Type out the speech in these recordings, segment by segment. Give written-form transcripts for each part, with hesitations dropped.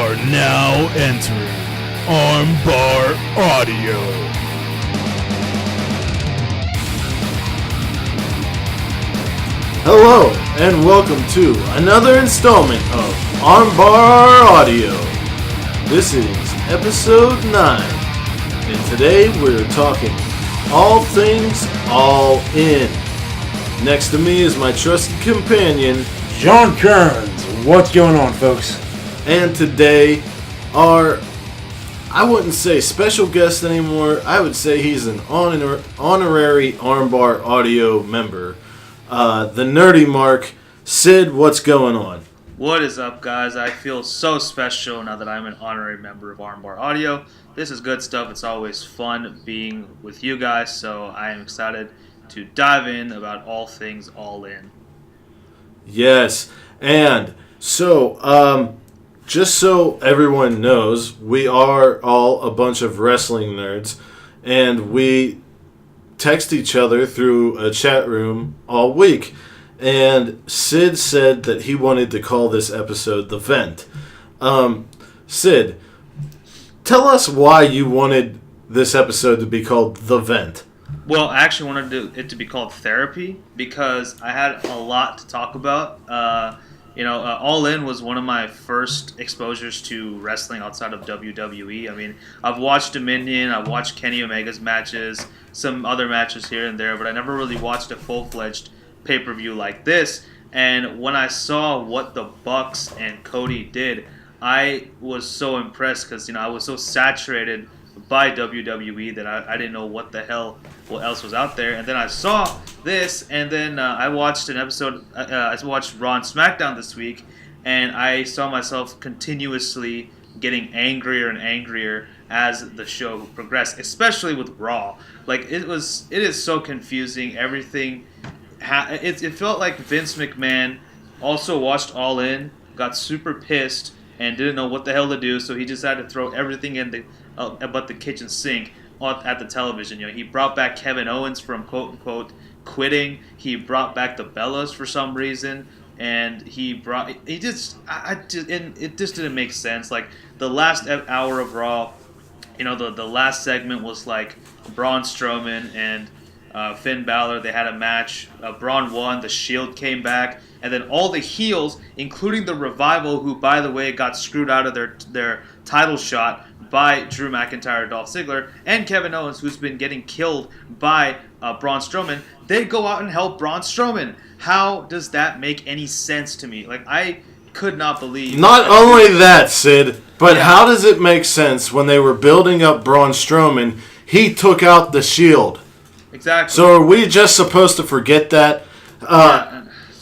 are now entering Armbar Audio. Hello, and welcome to another installment of Armbar Audio. This is episode 9, and today we're talking all things all in. Next to me is my trusted companion, John Kearns. What's going on, folks? and today our, I wouldn't say special guest anymore, I would say he's an honorary Armbar Audio member, the Nerdy Mark. Sid, what's going on? What is up, guys? I feel so special now that I'm an honorary member of Armbar Audio. This is good stuff. It's always fun being with you guys, so I am excited to dive in about all things all in. Yes, and so, just so everyone knows, we are all a bunch of wrestling nerds, and we text each other through a chat room all week. And Sid said that he wanted to call this episode The Vent. Sid, tell us why you wanted this episode to be called The Vent. Well, I actually wanted it to be called Therapy because I had a lot to talk about. All In was one of my first exposures to wrestling outside of WWE. I mean, I've watched Dominion, I've watched Kenny Omega's matches, some other matches here and there, but I never really watched a full-fledged pay-per-view like this. And when I saw what the Bucks and Cody did, I was so impressed because, I was so saturated by WWE that I didn't know what else was out there. And then I saw this, and then I watched an episode, I watched Raw and SmackDown this week, and I saw myself continuously getting angrier and angrier as the show progressed, especially with Raw. Like, it is so confusing. Everything, it felt like Vince McMahon also watched All In, got super pissed, and didn't know what the hell to do, so he just had to throw everything in but the kitchen sink at the television. He brought back Kevin Owens from quote unquote quitting. He brought back the Bellas for some reason, and it just didn't make sense. Like the last hour of Raw, the last segment was like Braun Strowman and Finn Balor. They had a match. Braun won. The Shield came back. And then all the heels, including the Revival, who, by the way, got screwed out of their title shot by Drew McIntyre, Dolph Ziggler, and Kevin Owens, who's been getting killed by Braun Strowman, they go out and help Braun Strowman. How does that make any sense to me? Like, I could not believe... Not only that, Sid, but how does it make sense when they were building up Braun Strowman, he took out the Shield? Exactly. So are we just supposed to forget that?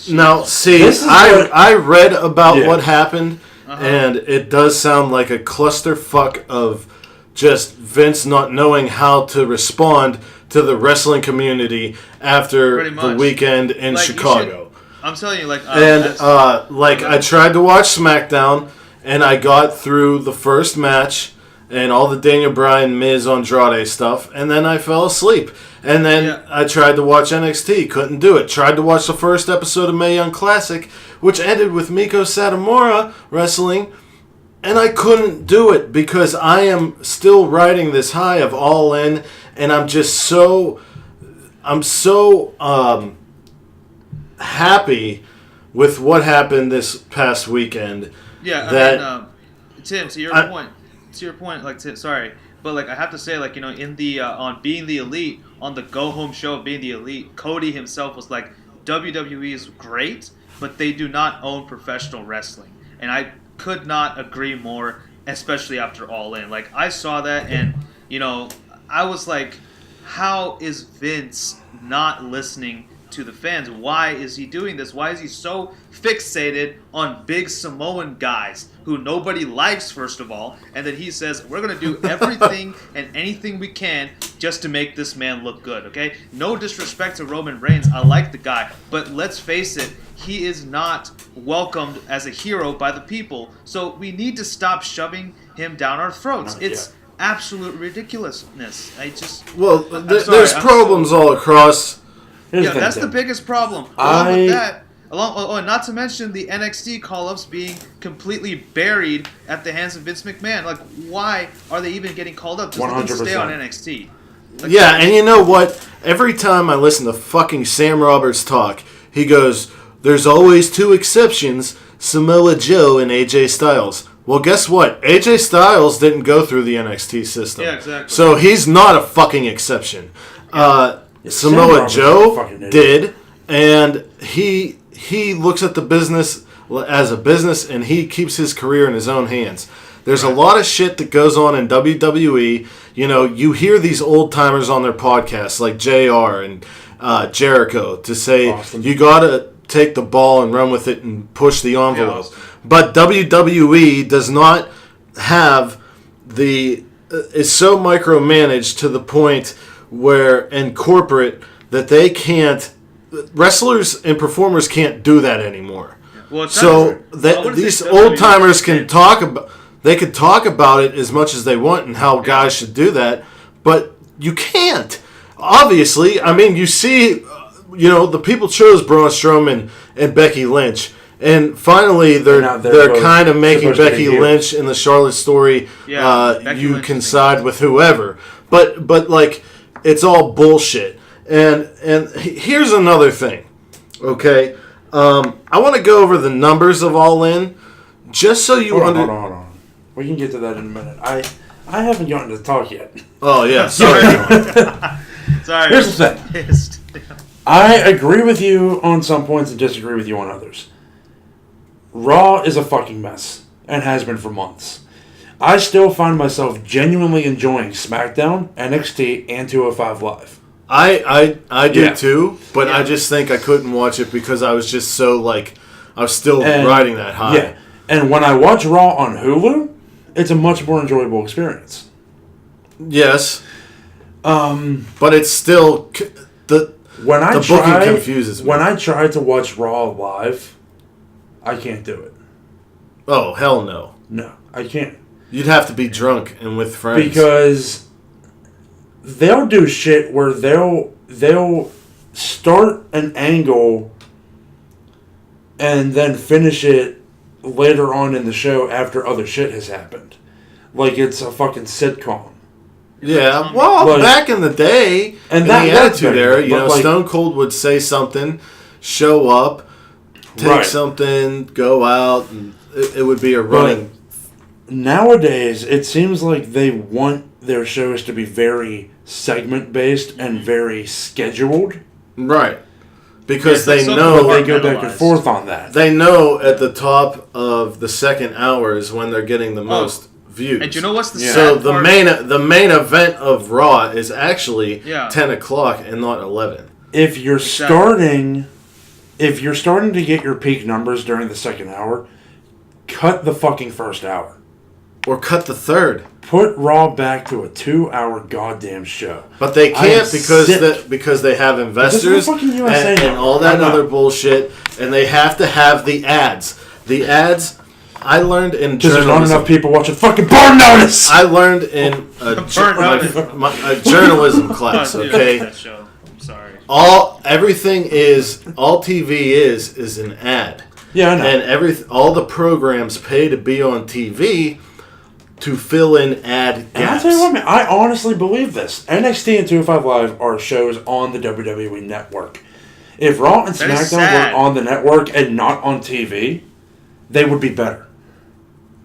Now, see, I read about what happened, and it does sound like a clusterfuck of just Vince not knowing how to respond to the wrestling community after the weekend in Chicago. I'm telling you, I tried to watch SmackDown, and I got through the first match and all the Daniel Bryan, Miz, Andrade stuff, and then I fell asleep. And then I tried to watch NXT, couldn't do it. Tried to watch the first episode of Mae Young Classic, which ended with Miko Satomura wrestling, and I couldn't do it because I am still riding this high of All In, and I'm so happy with what happened this past weekend. Yeah, Tim, to your point, sorry. But I have to say, in the on Being the Elite, on the Go Home show of Being the Elite, Cody himself was like, WWE is great, but they do not own professional wrestling. And I could not agree more, especially after All In. I saw that, and I was like, how is Vince not listening to the fans? Why is he doing this? Why is he so fixated on big Samoan guys who nobody likes, first of all, and then he says, we're going to do everything and anything we can just to make this man look good, okay? No disrespect to Roman Reigns. I like the guy, but let's face it, he is not welcomed as a hero by the people, so we need to stop shoving him down our throats. It's absolute ridiculousness. There's problems all across. That's the biggest problem. Along with that, And not to mention the NXT call-ups being completely buried at the hands of Vince McMahon. Like, why are they even getting called up? Just let them stay on NXT. Like, yeah, and you know what? Every time I listen to fucking Sam Roberts talk, he goes, "There's always two exceptions: Samoa Joe and AJ Styles." Well, guess what? AJ Styles didn't go through the NXT system. Yeah, exactly. So he's not a fucking exception. Samoa Joe did, and he looks at the business as a business, and he keeps his career in his own hands. There's a lot of shit that goes on in WWE. You know, you hear these old timers on their podcasts like JR and Jericho to say you gotta take the ball and run with it and push the envelope. Yeah. But WWE does not have is so micromanaged to the point where, and corporate, that they can't, wrestlers and performers can't do that anymore. Well, so that these old timers can talk about, they can talk about it as much as they want and how guys should do that, but you can't. Obviously, I mean, you see, the people chose Braun Strowman and Becky Lynch. And finally, they're kind of making Becky Lynch in the Charlotte story. Yeah, you can side with whoever, but like, it's all bullshit. And here's another thing. Okay, I want to go over the numbers of All In, just so you Hold on. We can get to that in a minute. I haven't gotten to talk yet. Oh yeah, sorry. Sorry. Here's the thing. I agree with you on some points and disagree with you on others. Raw is a fucking mess, and has been for months. I still find myself genuinely enjoying SmackDown, NXT, and 205 Live. I do too, but I just think I couldn't watch it because I was just so, I was still riding that high. Yeah, and when I watch Raw on Hulu, it's a much more enjoyable experience. Yes. But it's still, the booking confuses me. When I try to watch Raw live, I can't do it. Oh, hell no. No, I can't. You'd have to be drunk and with friends. Because they'll do shit where they'll start an angle and then finish it later on in the show after other shit has happened. Like it's a fucking sitcom. Yeah, well, back in the day, and in the Attitude Era, Stone Cold would say something, show up, take something, go out, and it would be a running. But nowadays, it seems like they want their shows to be very segment-based and very scheduled. Right. Because they know... They go back and forth on that. They know at the top of the second hour is when they're getting the most views. And you know what's the sad So part? the main event of Raw is actually 10 o'clock and not 11. If you're starting to get your peak numbers during the second hour, cut the fucking first hour. Or cut the third. Put Raw back to a 2-hour goddamn show. But they can't because they have investors and all that other bullshit, and they have to have the ads. The ads, I learned in journalism. Because there's not enough people watching fucking Burn Notice! I learned in a journalism class, okay? That show. I'm sorry. All TV is an ad. Yeah, I know. And all the programs pay to be on TV to fill in ad gaps. And I'll tell you what, man, I honestly believe this. NXT and 205 Live are shows on the WWE Network. If Raw and SmackDown were on the network and not on TV, they would be better.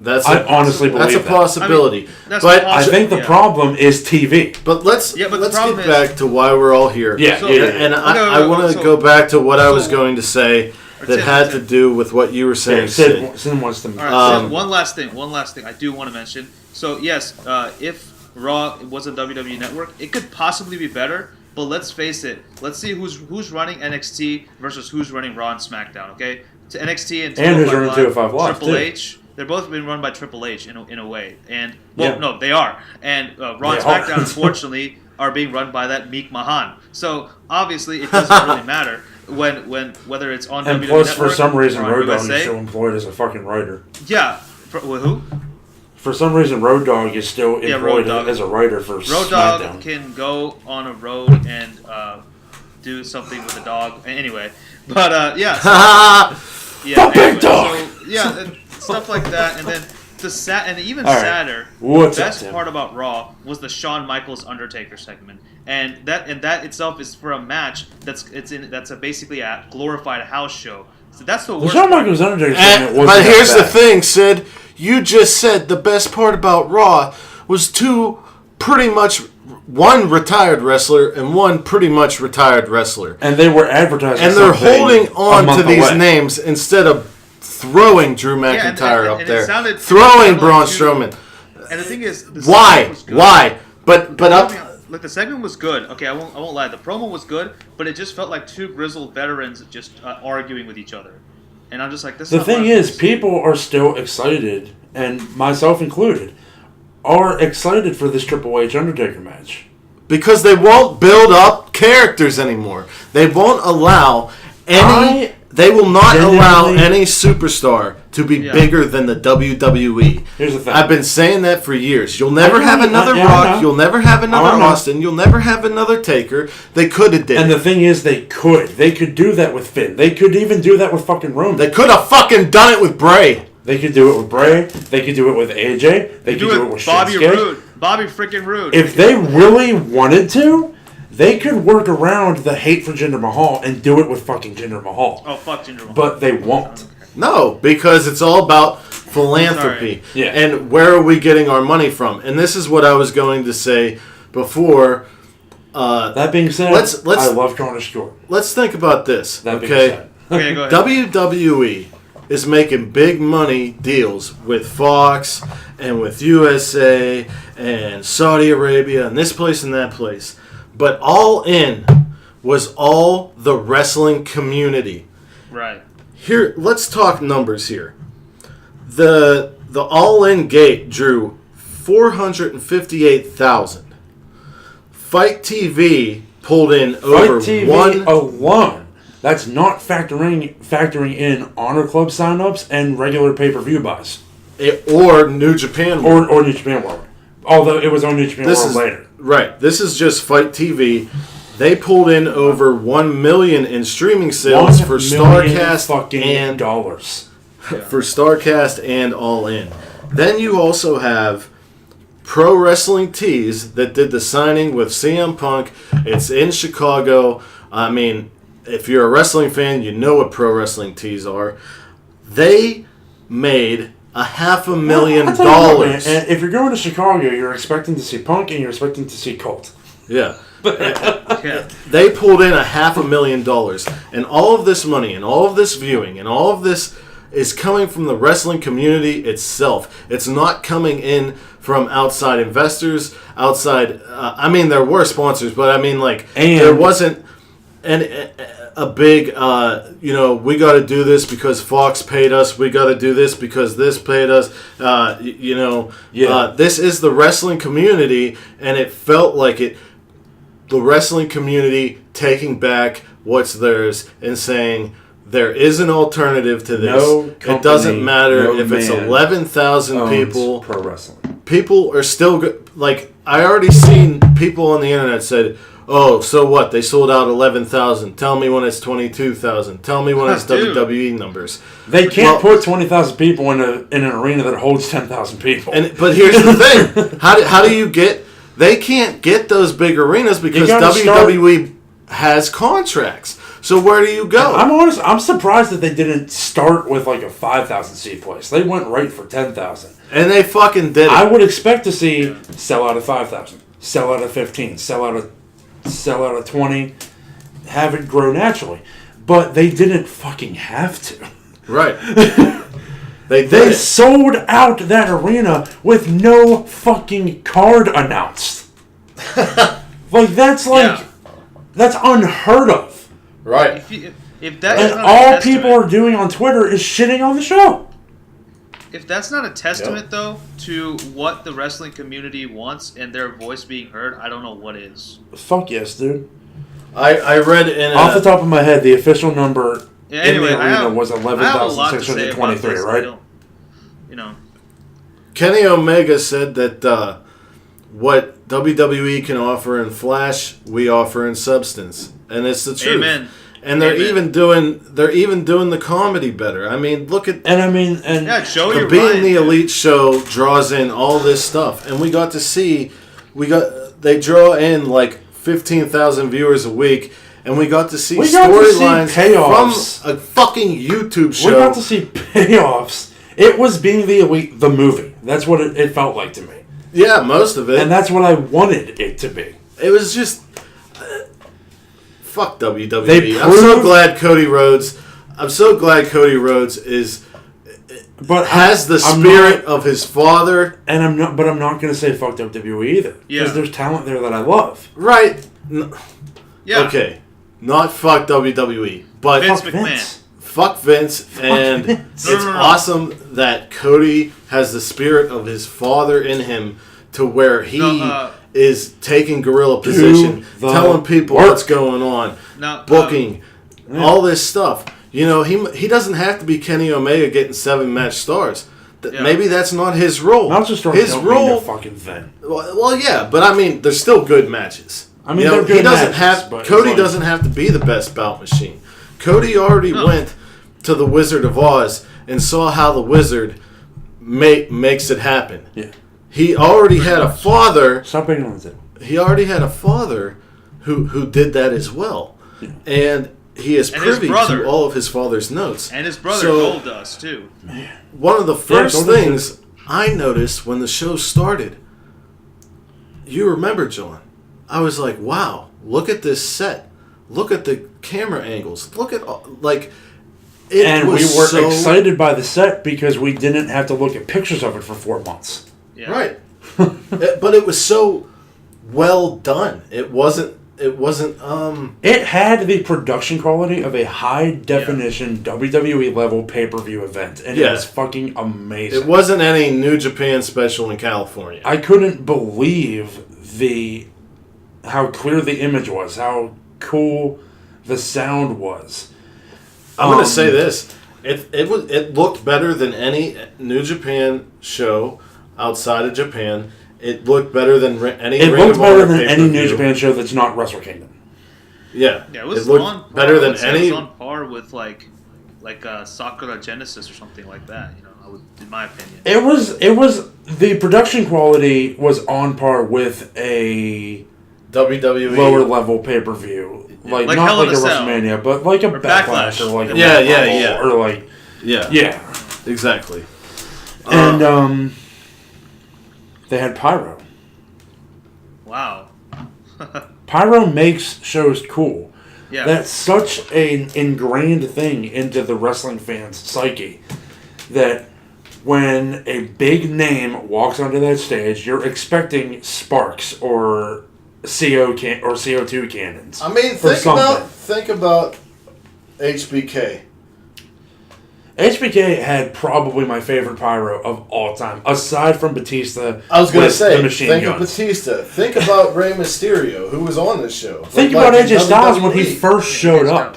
I honestly believe that's a possibility. I think the problem is TV. But let's get back to why we're all here. And I want to go back to what I was going to say that had to do with what you were saying. Sid wants to. Sid, one last thing I do want to mention. So yes, if Raw was a WWE Network, it could possibly be better. But let's face it. Let's see who's running NXT versus who's running Raw and SmackDown. Okay, to NXT and who's running 205 Live, Triple H. They're both been run by Triple H in a way, and no, they are. And Raw and SmackDown, unfortunately, are being run by that Meek Mahan. So obviously, it doesn't really matter whether it's on. And WWE plus, Network for some reason, Road Dogg USA. is still employed as a fucking writer. Yeah, who? For some reason, Road Dogg is still employed as a writer for Road SmackDown. Dogg can go on a road and do something with the dog. Anyway, but yeah. Big dog. Stuff like that, and then even All right. sadder. What's the up, best Tim? part about Raw was the Shawn Michaels Undertaker segment, and that itself is for a match that's basically a glorified house show. So that's the The worst. Shawn Michaels Undertaker segment wasn't But that here's the bad. thing, Sid. You just said the best part about Raw was two pretty much one retired wrestler and one pretty much retired wrestler. And they were advertising And they're something holding a on to month these away. names instead of throwing Drew McIntyre up and it there. sounded Throwing like Braun two- Strowman. And the thing is, the Why? segment was good. Why? But up. Look, the segment was good. Okay, I won't lie. The promo was good, but it just felt like two grizzled veterans just arguing with each other. And I'm just like, this. The not thing what I'm is, used to. people are still excited, and myself included, are excited for this Triple H Undertaker match. Because they won't build up characters anymore. They won't allow any. They will not allow any superstar to be bigger than the WWE. Here's the thing. I've been saying that for years. You'll never have another yeah, I know. Rock. You'll never have another I know. Austin. You'll never have another Taker. They could have did And it. the thing is, they could do that with Finn. They could even do that with fucking Roman. They could have fucking done it with Bray. They could do it with Bray. They could do it with AJ. They could do it with Bobby Shinsuke. Roode. Bobby freaking Roode. If they really wanted to, they could work around the hate for Jinder Mahal and do it with fucking Jinder Mahal. Oh, fuck Jinder Mahal. But they won't. No, because it's all about philanthropy. Yeah. And where are we getting our money from? And this is what I was going to say before. That being said, Let's- I love Cornish Short. Let's think about this. That being Okay. said. Okay, go ahead. WWE is making big money deals with Fox and with USA and Saudi Arabia and this place and that place. But All In was all the wrestling community. Right. Here, let's talk numbers here. The All In gate drew 458,000. Fight TV pulled in over Fight TV one. alone. That's not factoring in Honor Club signups and regular pay-per-view buys. Or New Japan. Or New Japan World. Although it was on New Japan World later. Right. This is just Fight TV. They pulled in over 1 million in streaming sales for StarCast fucking and dollars. for StarCast and All In. Then you also have Pro Wrestling Tees that did the signing with CM Punk. It's in Chicago. I mean, if you're a wrestling fan, you know what Pro Wrestling Tees are. They made $500,000. And if you're going to Chicago, you're expecting to see Punk and you're expecting to see Colt. Yeah. Yeah. They pulled in $500,000, and all of this money, and all of this viewing, and all of this is coming from the wrestling community itself. It's not coming in from outside investors, outside. I mean, there were sponsors, but I mean, like, there wasn't a big. We got to do this because Fox paid us. We got to do this because this paid us. This is the wrestling community, and it felt like it. The wrestling community taking back what's theirs and saying there is an alternative to this. It doesn't matter if it's 11,000 people. Pro wrestling. People are still like I already seen people on the internet said, "Oh, so what? They sold out 11,000. Tell me when it's 22,000. Tell me when it's Dude. WWE numbers." They can't put 20,000 people in an arena that holds 10,000 people. But here's the thing: how do you get? They can't get those big arenas because WWE has contracts. So where do you go? I'm honest. I'm surprised that they didn't start with like a 5,000 seat place. They went right for 10,000. And they fucking did it. I would expect to see sell out of 5,000, sell out of 15, sell out of 20, have it grow naturally. But they didn't fucking have to. Right. They They sold out that arena with no fucking card announced. That's unheard of. Right. If that And is not all a people are doing on Twitter is shitting on the show. If that's not a testament, though, to what the wrestling community wants and their voice being heard, I don't know what is. Fuck yes, dude. I read in Off the top of my head, the official number Anyway, in the arena was 11,623, right? Kenny Omega said that what WWE can offer in flash, we offer in substance. and it's the truth. Amen. And they're Amen. even doing the comedy better. I mean, look at Yeah, Joey the Ryan, Being the dude. Elite show draws in all this stuff, and we got to see they draw in like 15,000 viewers a week, and we got to see storylines payoffs from a fucking YouTube show. We got to see payoffs. It was Being the Elite, the movie. That's what it felt like to me. Yeah, most of it. And that's what I wanted it to be. It was just fuck WWE. They I'm so glad Cody Rhodes. Has the spirit of his father. And I'm not going to say fuck WWE either. Yeah. Because there's talent there that I love. Right. Yeah. Okay. Not fuck WWE, but Vince Fuck McMahon. Vince. fuck Vince, and Vince. it's awesome that Cody has the spirit of his father in him to where he is taking gorilla position, telling people what's going on, booking, all this stuff. You know, he doesn't have to be Kenny Omega getting 7 match stars. Maybe that's not his role. Not just his role. Fucking thing. Well, yeah, but I mean, there's still good matches. I mean, they're good matches, but Cody doesn't have to be the best bout machine. Cody already went to the Wizard of Oz and saw how the Wizard makes it happen. Yeah. He already had a father. Stop being on it. He already had a father who did that as well, and he is privy to all of his father's notes. And his brother Goldust too. One of the first things I noticed when the show started, you remember, John, I was like, wow, look at this set. Look at the camera angles. Look at, And we were excited by the set because we didn't have to look at pictures of it for 4 months. Yeah. Right. But it was so well done. It wasn't. It had the production quality of a high definition WWE level pay-per-view event, and it was fucking amazing. It wasn't any New Japan special in California. I couldn't believe how clear the image was, how cool the sound was. I'm going to say this: it looked better than any New Japan show outside of Japan. It looked better than any. It looked better than any New Japan show that's not Wrestle Kingdom. Yeah, it was looked on par, better than any. It was on par with like Sakura Genesis or something like that. You know, in my opinion, It was the production quality was on par with a WWE lower level pay per view, like not Hell like in a a Cell. WrestleMania, but like a Backlash or like a yeah, or like exactly. And they had Pyro. Wow. Pyro makes shows cool. Yeah. That's such an ingrained thing into the wrestling fan's psyche that when a big name walks onto that stage, you're expecting sparks or CO2 cannons. I mean, think about HBK. HBK had probably my favorite Pyro of all time, aside from Batista. I was going to say, the machine think guns. of Batista. Think about Rey Mysterio, who was on this show. Think about AJ Styles when he first showed up.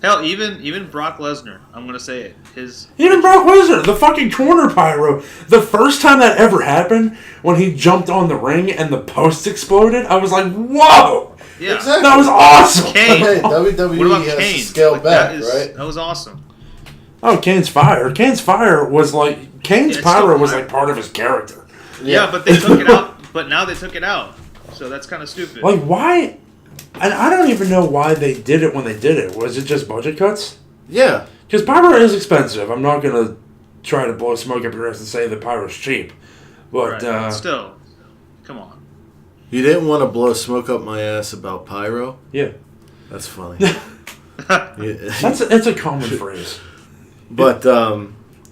Hell, even Brock Lesnar. I'm going to say it. Even Brock Lesnar, the fucking corner Pyro. The first time that ever happened, when he jumped on the ring and the post exploded, I was like, whoa! Yeah. Exactly. That was awesome! Kane. Hey, WWE has to scale back, right? That was awesome. Oh, Kane's Fire. Kane's Pyro was like... Kane's Pyro was like part of his character. Yeah, but they took it out. But now they took it out. So that's kind of stupid. Like, why... And I don't even know why they did it when they did it. Was it just budget cuts? Yeah. Because Pyro is expensive. I'm not going to try to blow smoke up your ass and say that Pyro's cheap. But, right. Still, come on. You didn't want to blow smoke up my ass about Pyro? Yeah. That's funny. That's a common phrase. But,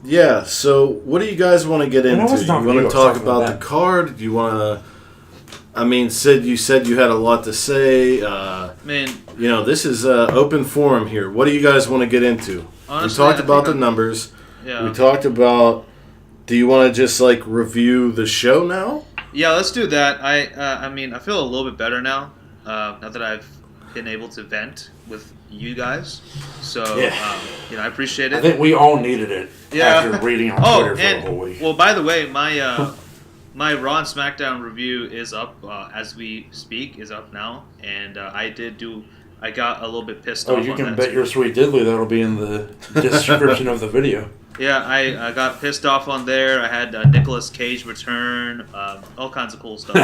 yeah, so what do you guys want to get into? You want to talk about the card? Do you want to... I mean, Sid, you said you had a lot to say. Man, you know, this is open forum here. What do you guys want to get into? Honestly, we talked about the numbers. Yeah. We talked about... Do you want to just, like, review the show now? Yeah, let's do that. I mean, I feel a little bit better now. Now that I've been able to vent with you guys. So, you know, I appreciate it. I think we all needed it after reading on Twitter for a whole week. Well, by the way, my my Raw and SmackDown review is up as we speak, is up now. And I did do I got a little bit pissed Oh, off. you on can that bet too. your sweet diddly that'll be in the description of the video. Yeah, I got pissed off on there. I had Nicolas Cage return, all kinds of cool stuff.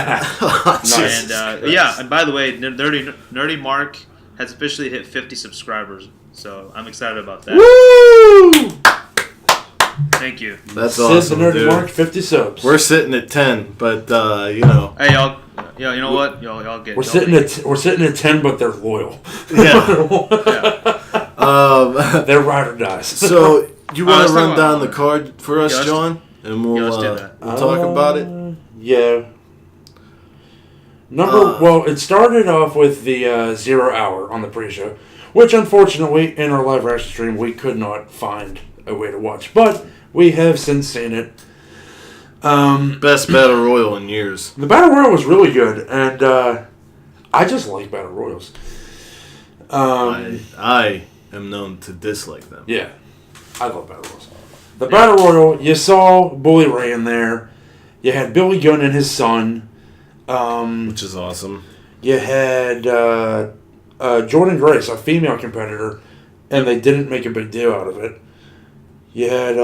Nice. And yeah, and by the way, Nerdy Mark has officially hit 50 subscribers, so I'm excited about that. Woo! Thank you. That's Sid awesome, the Nerdy dude. Mark, 50 subs. We're sitting at 10, but you know. Hey y'all, you know what? Y'all get. We're y'all sitting make- at 10, but they're loyal. Yeah. They're ride or dies. So you want let's to talk run down about- the card for us, Yeah, let's- John, and we'll let's do that. we'll talk about it. Yeah. Well, it started off with the 0 hour on the pre-show, which unfortunately in our live reaction stream we could not find a way to watch, but we have since seen it. Best battle royal in years. The battle royal was really good, and I just like battle royals. I am known to dislike them. Yeah, I love battle royals. The battle royal, you saw Bully Ray in there. You had Billy Gunn and his son. Which is awesome. You had Jordan Grace, a female competitor, and they didn't make a big deal out of it. You had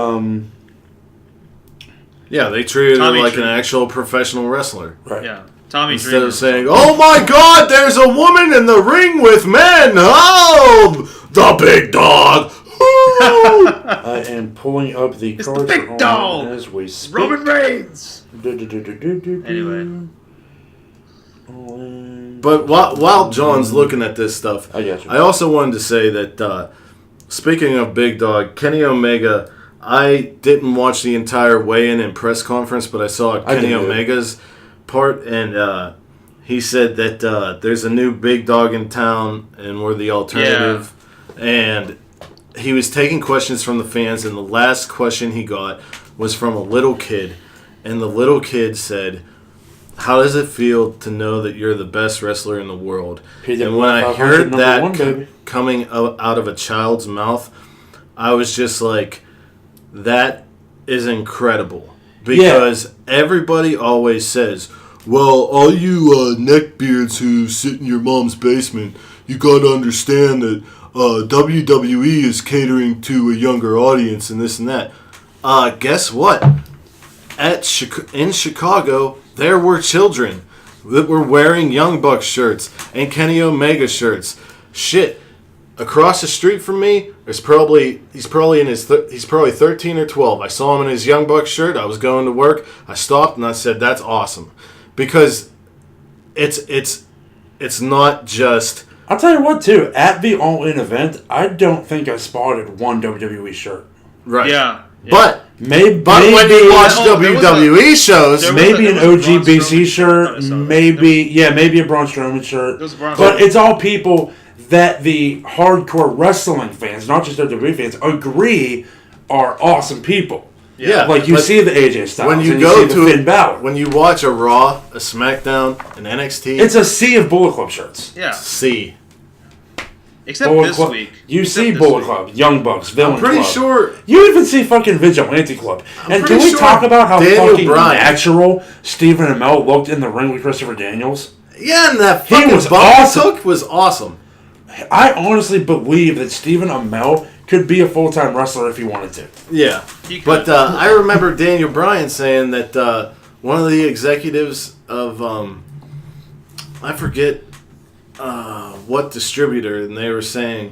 Yeah, they treated Tommy her like Dreamer. an actual professional wrestler. right. Yeah, Tommy Instead Dreamer. of saying, "Oh my God, there's a woman in the ring with men! Oh, the big dog!" I am pulling up the It's the cards big for dog! as we speak. Roman Reigns. Anyway. But while John's looking at this stuff, I got you. I also wanted to say that, speaking of Big Dog, Kenny Omega, I didn't watch the entire weigh-in and press conference, but I saw Kenny did. Omega's part, and he said that there's a new Big Dog in town, and we're the alternative. And he was taking questions from the fans, and the last question he got was from a little kid, and the little kid said, "How does it feel to know that you're the best wrestler in the world?" And when I heard that coming out of a child's mouth, I was just like, that is incredible. Because everybody always says, well, all you neckbeards who sit in your mom's basement, you gotta understand that WWE is catering to a younger audience and this and that. Guess what? In Chicago, there were children that were wearing Young Bucks shirts and Kenny Omega shirts. Shit, across the street from me, he's probably 13 or 12. I saw him in his Young Bucks shirt. I was going to work. I stopped and I said, "That's awesome," because it's not just. I'll tell you what, too. At the All-In event, I don't think I spotted one WWE shirt. Right. Yeah. But Maybe when you watch there was WWE shows, there was maybe an a Braun OGBC Strowman shirt, shirt. maybe a Braun Strowman shirt. There was a Braun But Strowman. it's all people that the hardcore wrestling fans, not just WWE fans, agree are awesome people. yeah, Like you but see the AJ Styles, when you and go you see to the Finn Balor. when you watch a Raw, a SmackDown, an NXT, It's a sea of Bullet Club shirts. Yeah. C. Except Bullet this Club. week. You Except see this Bullet week. Club, Young Bucks, Villain I'm pretty Club. sure. You even see fucking Vigilante Club. And can pretty we sure talk about how Daniel fucking Bryan- natural Stephen Amell looked in the ring with Christopher Daniels? Yeah, and that He fucking was bump he awesome. took was awesome. I honestly believe that Stephen Amell could be a full-time wrestler if he wanted to. Yeah, He could. but I remember Daniel Bryan saying that one of the executives of I forget what distributor, and they were saying,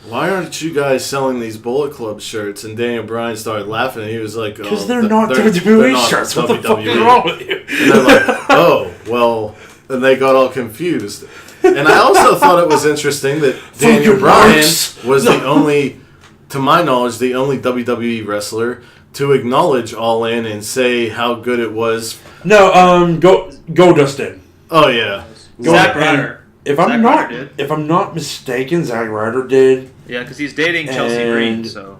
"Why aren't you guys selling these Bullet Club shirts?" And Daniel Bryan started laughing, and he was like, Because "Oh, they're not WWE shirts. What the fuck is wrong with you? And they're like, "Oh, well," and they got all confused. And I also thought it was interesting that Daniel Fucking Bryan marks. was the only, to my knowledge, the only WWE wrestler to acknowledge All In and say how good it was. No, Goldust did. Oh yeah, Zack and Ryder. If Zack I'm Ryder did. not mistaken, Zack Ryder did. Yeah, because he's dating Chelsea And- Green, so.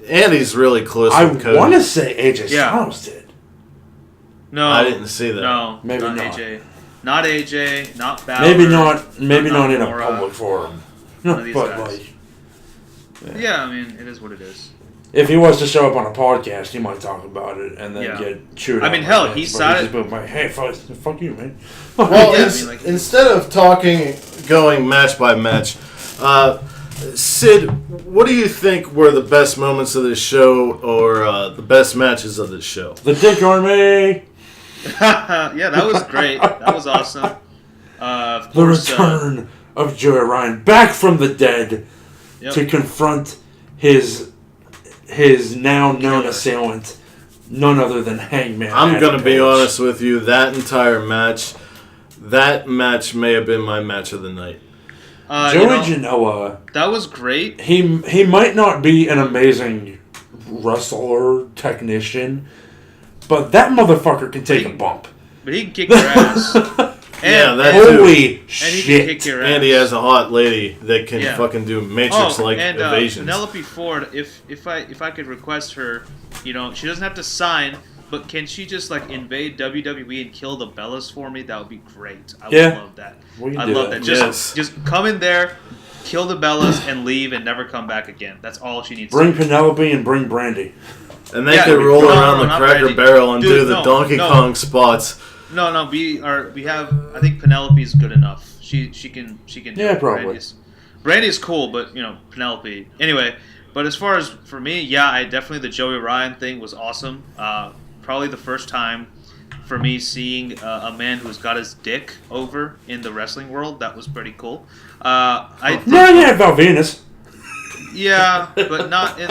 and he's really close I with Cody. want to say AJ Yeah. Styles did. No. I didn't see that. No, Maybe not not. AJ. Not AJ, not Balor. Maybe not in a Nakamura. public forum. One of these But guys. like, Yeah, I mean, it is what it is. If he was to show up on a podcast, he might talk about it and then get chewed out. I mean, hell, he said it. Like, hey, fuck you, man. Well, instead of going match by match, Sid, what do you think were the best moments of this show or the best matches of this show? The Dick Army! Yeah, that was great. That was awesome. Of the course, return of Joey Ryan back from the dead to confront his now known assailant, none other than Hangman. I'm going to be honest with you. That entire match, may have been my match of the night. Joey Janela. That was great. He might not be an amazing wrestler, technician, but that motherfucker can take a bump. But he can kick your ass. Holy shit. And he can kick your ass. And he has a hot lady that can fucking do Matrix-like evasions. Penelope Ford, if I could request her, she doesn't have to sign, but can she just invade WWE and kill the Bellas for me? That would be great. I would love that. I'd love that. Just come in there, kill the Bellas, and leave and never come back again. That's all she needs. Bring Penelope and bring Brandy. And they could roll around the Cracker Barrel and do the Donkey Kong spots. No, we have. I think Penelope's good enough. She can do it. Probably. Brandy's cool, but Penelope. Anyway, but as far as for me, the Joey Ryan thing was awesome. Probably the first time for me seeing a man who's got his dick over in the wrestling world. That was pretty cool. Val Venus. Yeah, but not in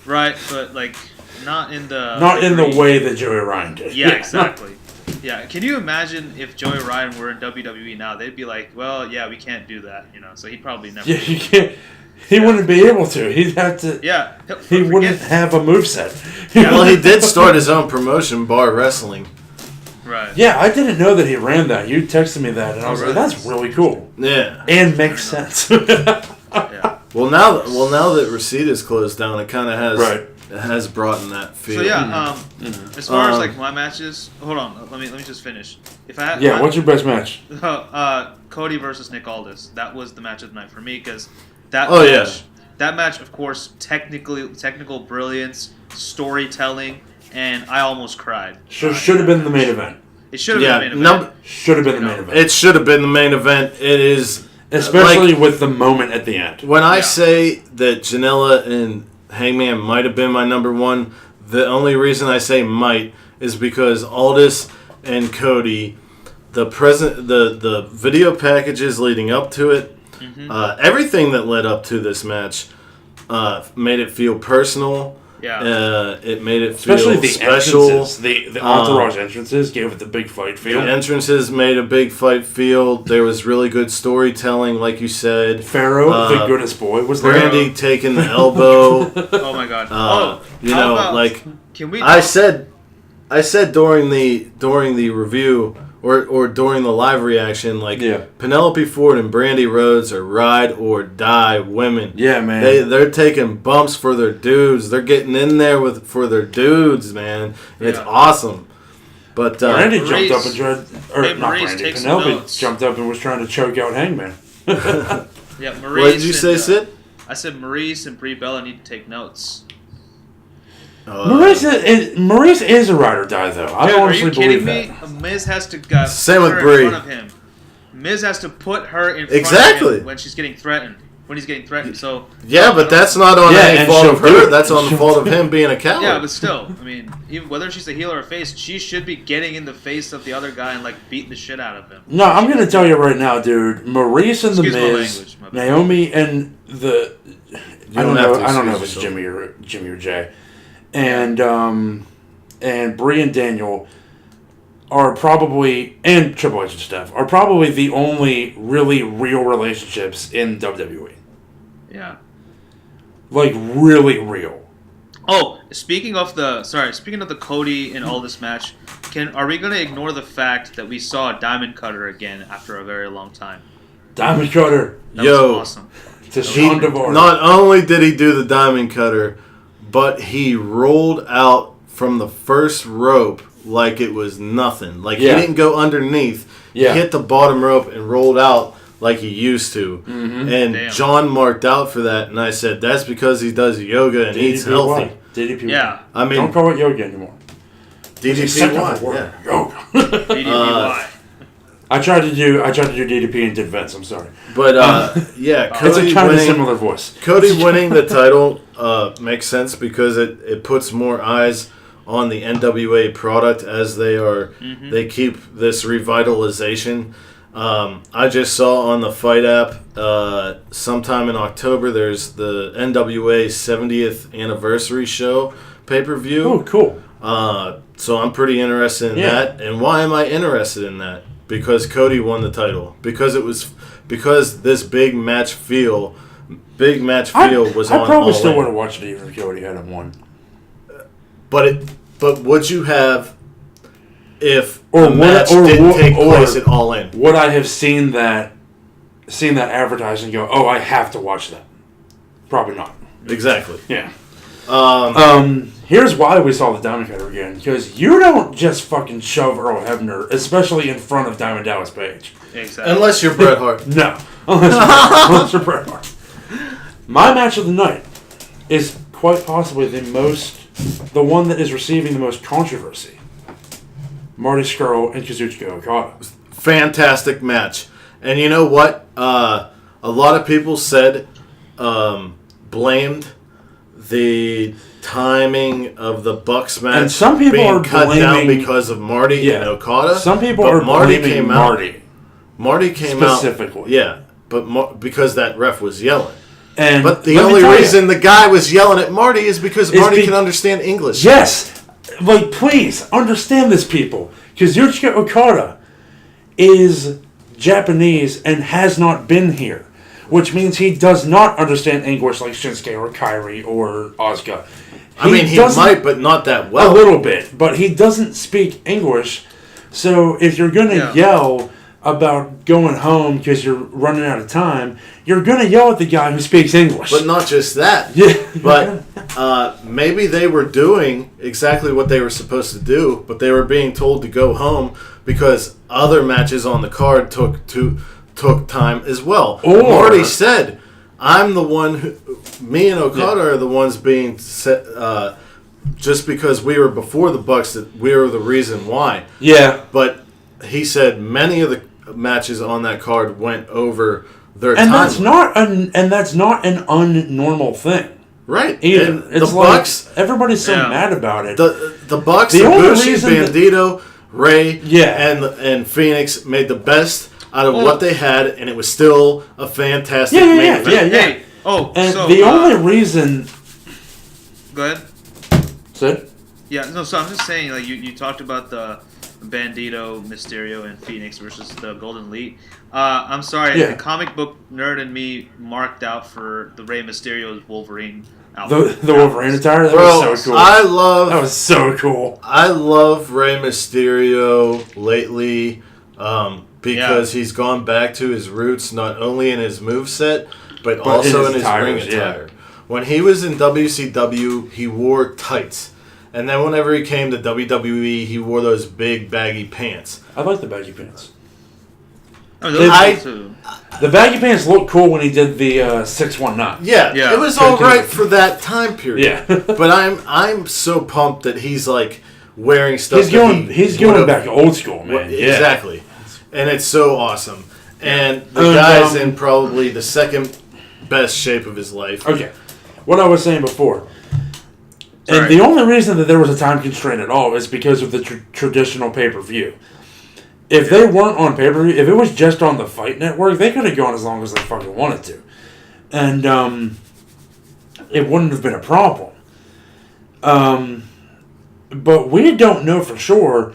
right, but not in the the way that Joey Ryan did. Yeah, exactly. Yeah, can you imagine if Joey Ryan were in WWE now? They'd be like, well, yeah, we can't do that, So he'd probably never. Yeah, you can't. He wouldn't be able to. He'd have to. Yeah. He wouldn't have a moveset. Well, he did start his own promotion, Bar Wrestling. Right. Yeah, I didn't know that he ran that. You texted me that, and I was like, that's really cool. Yeah. And makes sense. Yeah. Well, now that Receipt is closed down, it kind of has. Right. It has brought in that feel. So as far as my matches, hold on, let me just finish. If I had, what's your best match? Cody versus Nick Aldis. That was the match of the night for me because that match, of course, technical brilliance, storytelling, and I almost cried. Should have been the main event. It should have been the main event. Should have been the main event. It should have been the main event. It is, especially with the moment at the end. When I say that Janela and Hangman might have been my number one, the only reason I say might is because Aldis and Cody, the video packages leading up to it, everything that led up to this match made it feel personal. Yeah. It made it especially feel the special. Entrances, the entourage entrances gave it the big fight feel. The entrances made a big fight feel. There was really good storytelling, like you said. Pharaoh, the goodest boy, was there. Brandy taking the elbow. Oh my god. Can we? I said during the review or during the live reaction, Penelope Ford and Brandy Rhodes are ride or die women. Yeah, man. They're taking bumps for their dudes. They're getting in there for their dudes, man. And it's awesome. But Brandy jumped up and tried. Not Brandy. Penelope jumped up and was trying to choke out Hangman. Yeah, Maurice. What did you say, Sid? I said Maurice and Brie Bella need to take notes. Maurice is a ride or die, though. I honestly believe that. Are you kidding me? Miz has to put Same with her Brie. in front of him. Miz has to put her in front of him when she's getting threatened. When he's getting threatened. So but that's not on any fault of her. That's on the fault of him being a coward. Yeah, but still, I mean, even whether she's a heel or a face, she should be getting in the face of the other guy and beating the shit out of him. No, I'm gonna tell you right now, dude. Maurice and the Miz, Naomi and the I don't know if it's Jimmy or Jay, and Brie and Daniel are probably, and Triple H and Steph are probably the only really real relationships in WWE. Yeah. Really real. Oh, speaking of the Cody and all this match, are we gonna ignore the fact that we saw Diamond Cutter again after a very long time? Diamond Cutter. That was awesome. Not only did he do the Diamond Cutter, but he rolled out from the first rope like it was nothing. He didn't go underneath. He hit the bottom rope and rolled out like he used to. Mm-hmm. And Damn. John marked out for that, and I said, that's because he does yoga and eats healthy. DDPY. Yeah. I mean, Don't call it yoga anymore. DDPY, yeah. Yoga. DDPY. I tried to do DDP and did Vince. I'm sorry. But yeah, It's Cody a kind of winning, similar voice. Cody winning the title makes sense because it puts more eyes on the NWA product as they keep this revitalization. I just saw on the Fight app sometime in October there's the NWA 70th anniversary show pay-per-view. Oh, cool. So I'm pretty interested in that. And why am I interested in that? Because Cody won the title. Because this big match feel was on. I probably still All would In. have watched it even if Cody hadn't won. But would you have if the match didn't take place at All In? Would I have seen that advertised and go, oh, I have to watch that? Probably not. Exactly. Yeah. Here's why we saw the Diamond Cutter again. Because you don't just fucking shove Earl Hebner, especially in front of Diamond Dallas Page. Exactly. Unless you're Bret Hart. No. Unless you're Bret Hart. My match of the night is quite possibly the one that is receiving the most controversy. Marty Scurll and Kazuchika Okada. Fantastic match. And you know what? A lot of people said, blamed the timing of the Bucks match And some people being are cut down blaming- because of Marty and Okada. Some people but are Marty blaming came Marty. out. Marty came out specifically. Yeah, but because that ref was yelling. And But the let me only tell you- reason the guy was yelling at Marty is because Marty can understand English. Yes! Like, please, understand this, people. Kazuchika Okada is Japanese and has not been here. Which means he does not understand English like Shinsuke or Kairi or Asuka. He might, but not that well. A little bit. But he doesn't speak English. So if you're going to yell about going home because you're running out of time, you're going to yell at the guy who speaks English. But not just that. Yeah. But maybe they were doing exactly what they were supposed to do, but they were being told to go home because other matches on the card took time as well. Or Marty said, I'm the one who... Me and Okada are the ones being set... just because we were before the Bucks, that we were the reason why. Yeah. But he said many of the matches on that card went over their And time. that's not an unnormal thing. Right. Even And it's the like Bucks... everybody's so mad about it. The Bucks, The only Ibushi, reason Bandito, Ray, and Phoenix made the best out of what they had, and it was still a fantastic main event. Hey, the only reason... Go ahead. Sid? Yeah, no, so I'm just saying, like, you talked about the Bandito, Mysterio, and Phoenix versus the Golden Elite. I'm sorry, the comic book nerd in me marked out for the Rey Mysterio's Wolverine outfit. The Wolverine attire? That was so cool. That was so cool. I love Rey Mysterio lately because he's gone back to his roots, not only in his moveset, but also in his ring attire. When he was in WCW, he wore tights. And then whenever he came to WWE, he wore those big baggy pants. I like the baggy pants. The baggy pants looked cool when he did the 619. Yeah, it was all right for that time period. Yeah. But I'm so pumped that he's like wearing stuff. He's going back old school, man. Exactly. And it's so awesome. And the guy's in probably the second best shape of his life. Okay. What I was saying before. And the only reason that there was a time constraint at all is because of the traditional pay-per-view. If they weren't on pay-per-view, if it was just on the Fight Network, they could have gone as long as they fucking wanted to. And it wouldn't have been a problem. But we don't know for sure.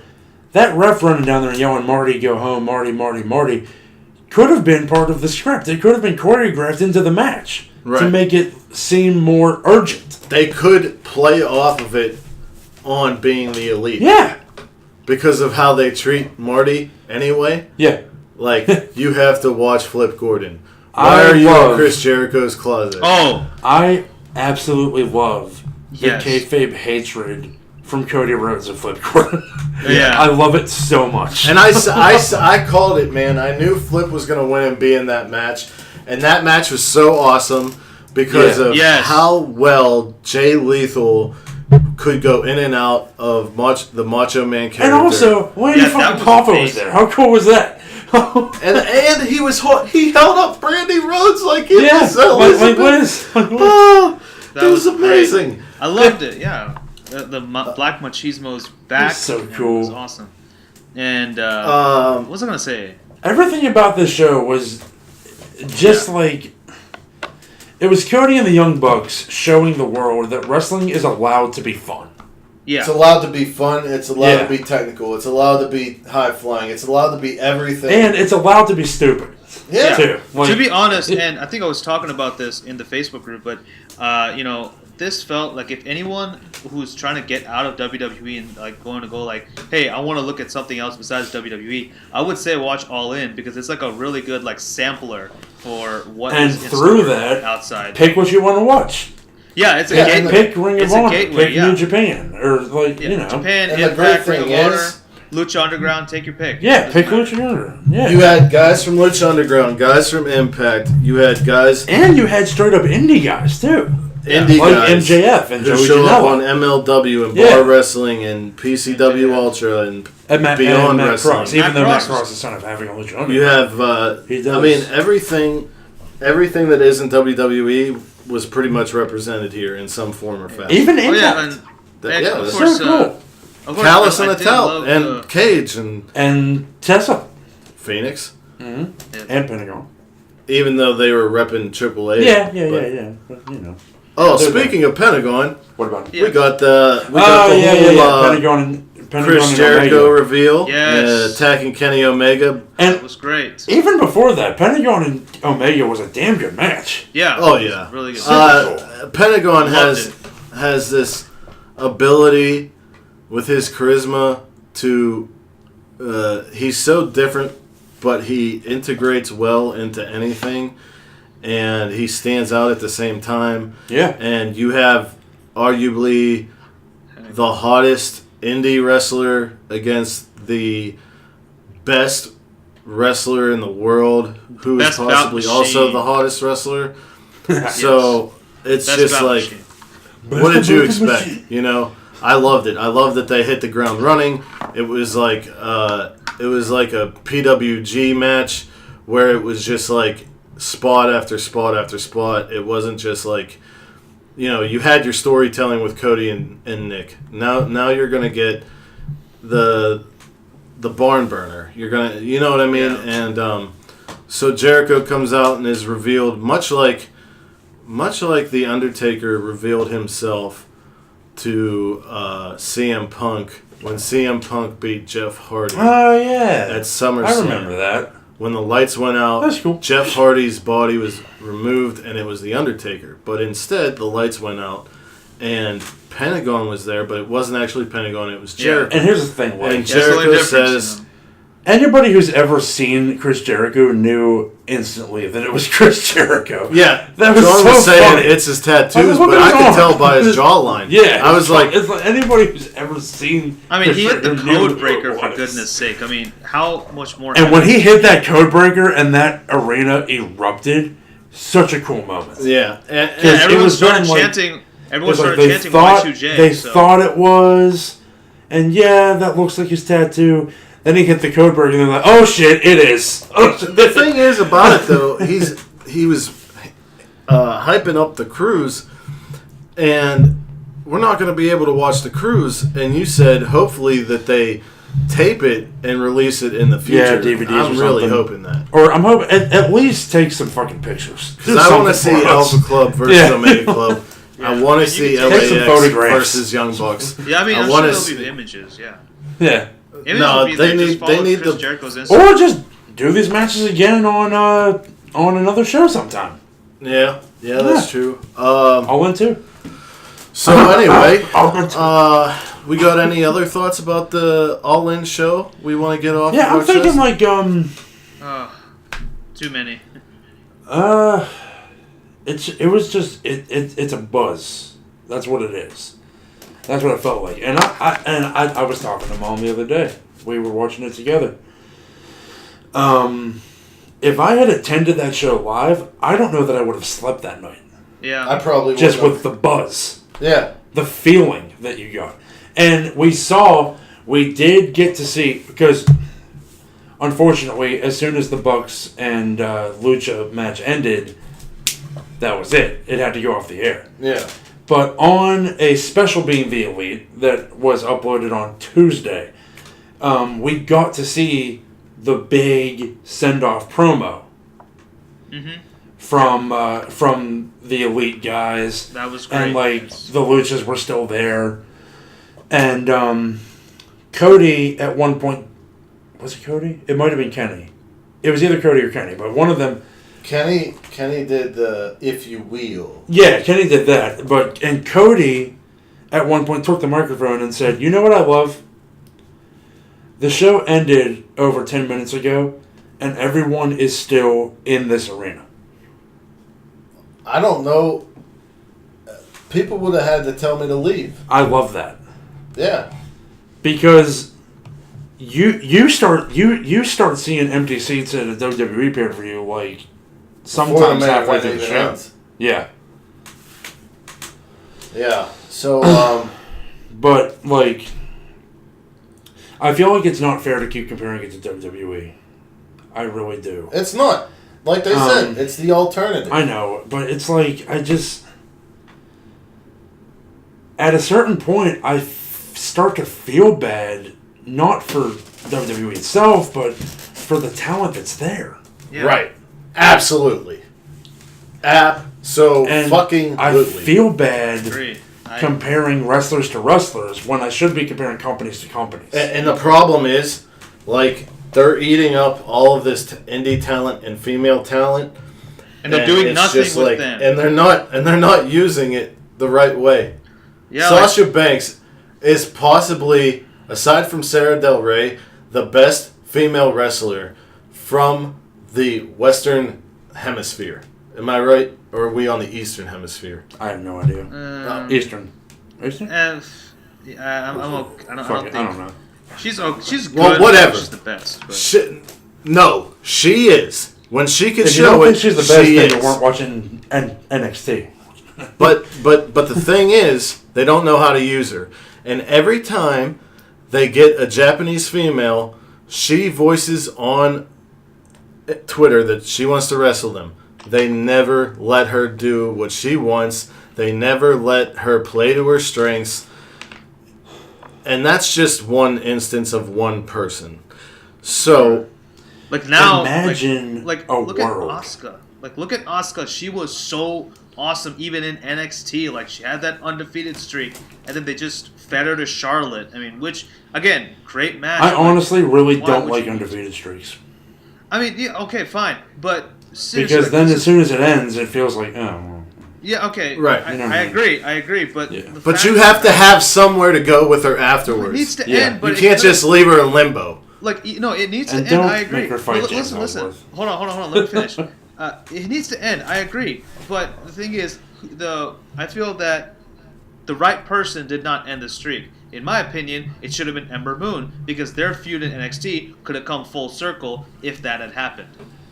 That ref running down there and yelling, Marty, go home, Marty, Marty, Marty, could have been part of the script. It could have been choreographed into the match to make it seem more urgent. They could play off of it on being the Elite. Yeah. Because of how they treat Marty anyway. Yeah. Like, you have to watch Flip Gordon. Why are you in Chris Jericho's closet? I absolutely love the kayfabe hatred from Cody Rhodes and Flip Gordon. Yeah. I love it so much. And I called it, man. I knew Flip was going to win and be in that match. And that match was so awesome because of how well Jay Lethal could go in and out of the Macho Man character. And also, Lanny fucking Koffa was there. How cool was that? and he held up Brandy Rhodes like it was like Liz. Oh, that was amazing. Great. I loved it, yeah. The Black Machismo's back. So cool. It was awesome. And what was I going to say? Everything about this show was just like... It was Cody and the Young Bucks showing the world that wrestling is allowed to be fun. Yeah. It's allowed to be fun. It's allowed to be technical. It's allowed to be high-flying. It's allowed to be everything. And it's allowed to be stupid. Yeah. Too. To be honest, and I think I was talking about this in the Facebook group, but, this felt like if anyone who's trying to get out of WWE and like going to go like, hey, I want to look at something else besides WWE, I would say watch All In because it's like a really good like sampler for what and is in through store that outside. Pick what you want to watch. Yeah, it's a gateway. Pick Ring of Honor. Pick yeah. New Japan or like Japan, and Impact, the Ring great of thing Honor, Lucha Underground. Take your pick. Yeah, pick Lucha Underground. Yeah, you had guys from Lucha Underground, guys from Impact. You had guys, and you had straight up indie guys too. Indie like guys MJF and who Joey show up on Janela. MLW and Bar Wrestling and PCW Ultra and Beyond Matt Wrestling. Cross, even though Matt Cross is son of having a Lucha Underground. You have, I mean, everything that isn't WWE was pretty much represented here in some form or fashion. Even Impact. Of so course, cool. Callis and Attell and Cage and Tessa, Phoenix, and Pentagon. Even though they were repping AAA. Yeah. But, Oh, speaking of Pentagon, what about we got the Pentagon Chris and Jericho Omega. reveal, Yes. Attacking Kenny Omega, and it was great. Even before that, Pentagon and Omega was a damn good match. Yeah. Oh yeah, really good. Pentagon has this ability with his charisma to. He's so different, but he integrates well into anything. And he stands out at the same time. Yeah. And you have arguably the hottest indie wrestler against the best wrestler in the world, who is possibly also the hottest wrestler. So it's Best just like, machine. what did you expect? I loved it. I loved that they hit the ground running. It was like a PWG match where it was just like spot after spot after spot. It wasn't just like, you had your storytelling with Cody and Nick. Now you're gonna get the barn burner. You're gonna, you know what I mean? Yeah. And so Jericho comes out and is revealed much like the Undertaker revealed himself to CM Punk when CM Punk beat Jeff Hardy. Oh yeah, at SummerSlam. I remember that. When the lights went out, that's cool. Jeff Hardy's body was removed, and it was The Undertaker. But instead, the lights went out, and Pentagon was there, but it wasn't actually Pentagon, it was Jericho. And here's the thing, and Jericho says... Anybody who's ever seen Chris Jericho knew instantly that it was Chris Jericho. Yeah, that was John so was saying funny. It's his tattoos, but I could tell by his jawline. Yeah, I was like, it's like anybody who's ever seen. I mean, Chris he hit the Jericho code breaker for goodness sake. I mean, how much more? And when he hit that code breaker and that arena erupted, such a cool moment. Yeah, and everyone started chanting. Everyone started chanting Y2J. They thought it was, and that looks like his tattoo. Then he hit the code breaker, and they're like, "Oh shit, it is." Oh, shit. The thing is about it, though, he was hyping up the cruise, and we're not going to be able to watch the cruise. And you said hopefully that they tape it and release it in the future. Yeah, DVDs. I'm really hoping that. Or I'm hoping at least take some fucking pictures. Because I want to see Alpha Club versus Omega Club. Yeah. I want to see LAX versus Young Bucks. Yeah, I mean, I'm sure there'll be images. Yeah. Yeah. No, they need the or just do these matches again on another show sometime. Yeah, that's true. All in too. So anyway, we got any other thoughts about the All In show we want to get off? Yeah, I'm thinking like too many. It's a buzz. That's what it is. That's what it felt like. And I was talking to Mom the other day. We were watching it together. If I had attended that show live, I don't know that I would have slept that night. Yeah. I probably would Just have. with the buzz. Yeah. The feeling that you got. And we did get to see, because unfortunately, as soon as the Bucks and Lucha match ended, that was it. It had to go off the air. Yeah. But on a special being the Elite that was uploaded on Tuesday, we got to see the big send-off promo from the Elite guys. That was great. And the Luchas were still there. And Cody at one point, was it Cody? It might have been Kenny. It was either Cody or Kenny, but one of them. Kenny did the "If You Will." Yeah, Kenny did that. And Cody at one point took the microphone and said, "You know what I love? The show ended over 10 minutes ago, and everyone is still in this arena." I don't know. People would have had to tell me to leave. I love that. Yeah. Because you start seeing empty seats at a WWE pay-per-view like sometimes halfway through the show. Yeah. Yeah. So but I feel like it's not fair to keep comparing it to WWE. I really do. it's not. Like they said, it's the alternative. I know, but it's like at a certain point I start to feel bad, not for WWE itself, but for the talent that's there. Yeah. Right. Absolutely. Fucking I feel bad Agreed. comparing wrestlers to wrestlers when I should be comparing companies to companies. And the problem is, they're eating up all of this indie talent and female talent, And they're doing it's nothing just with them. And they're not using it the right way. Yeah, Sasha Banks is possibly, aside from Sarah Del Rey, the best female wrestler from the Western Hemisphere. Am I right? Or are we on the Eastern Hemisphere? I have no idea. Eastern? I'm okay. I don't know. She's good. Well, whatever. She's the best. But. No, she is. When she can If you show don't it, think she's the best, she then is. you weren't watching NXT. But the thing is, they don't know how to use her. And every time they get a Japanese female, she voices on Twitter that she wants to wrestle them. They never let her do what she wants. They never let her play to her strengths. And that's just one instance of one person. So, Now, imagine look world. at Asuka. Look at Asuka. She was so awesome even in NXT. She had that undefeated streak, and then they just fed her to Charlotte. I mean, which again, great match. I honestly really why don't would like you- undefeated streaks. I mean, yeah, okay, fine, but seriously, Because then as soon as it ends, it feels like, oh, well. yeah, okay, Right. I agree, but Yeah. the but fact you is have to that have somewhere to go with her it afterwards. needs to Yeah. end. But You it can't couldn't- just leave her in limbo. it needs to And end. don't I agree. make her fight But James listen. Ellsworth. Hold on. Let me finish. It needs to end. I agree. But the thing is, I feel that the right person did not end the streak. In my opinion, it should have been Ember Moon because their feud in NXT could have come full circle if that had happened.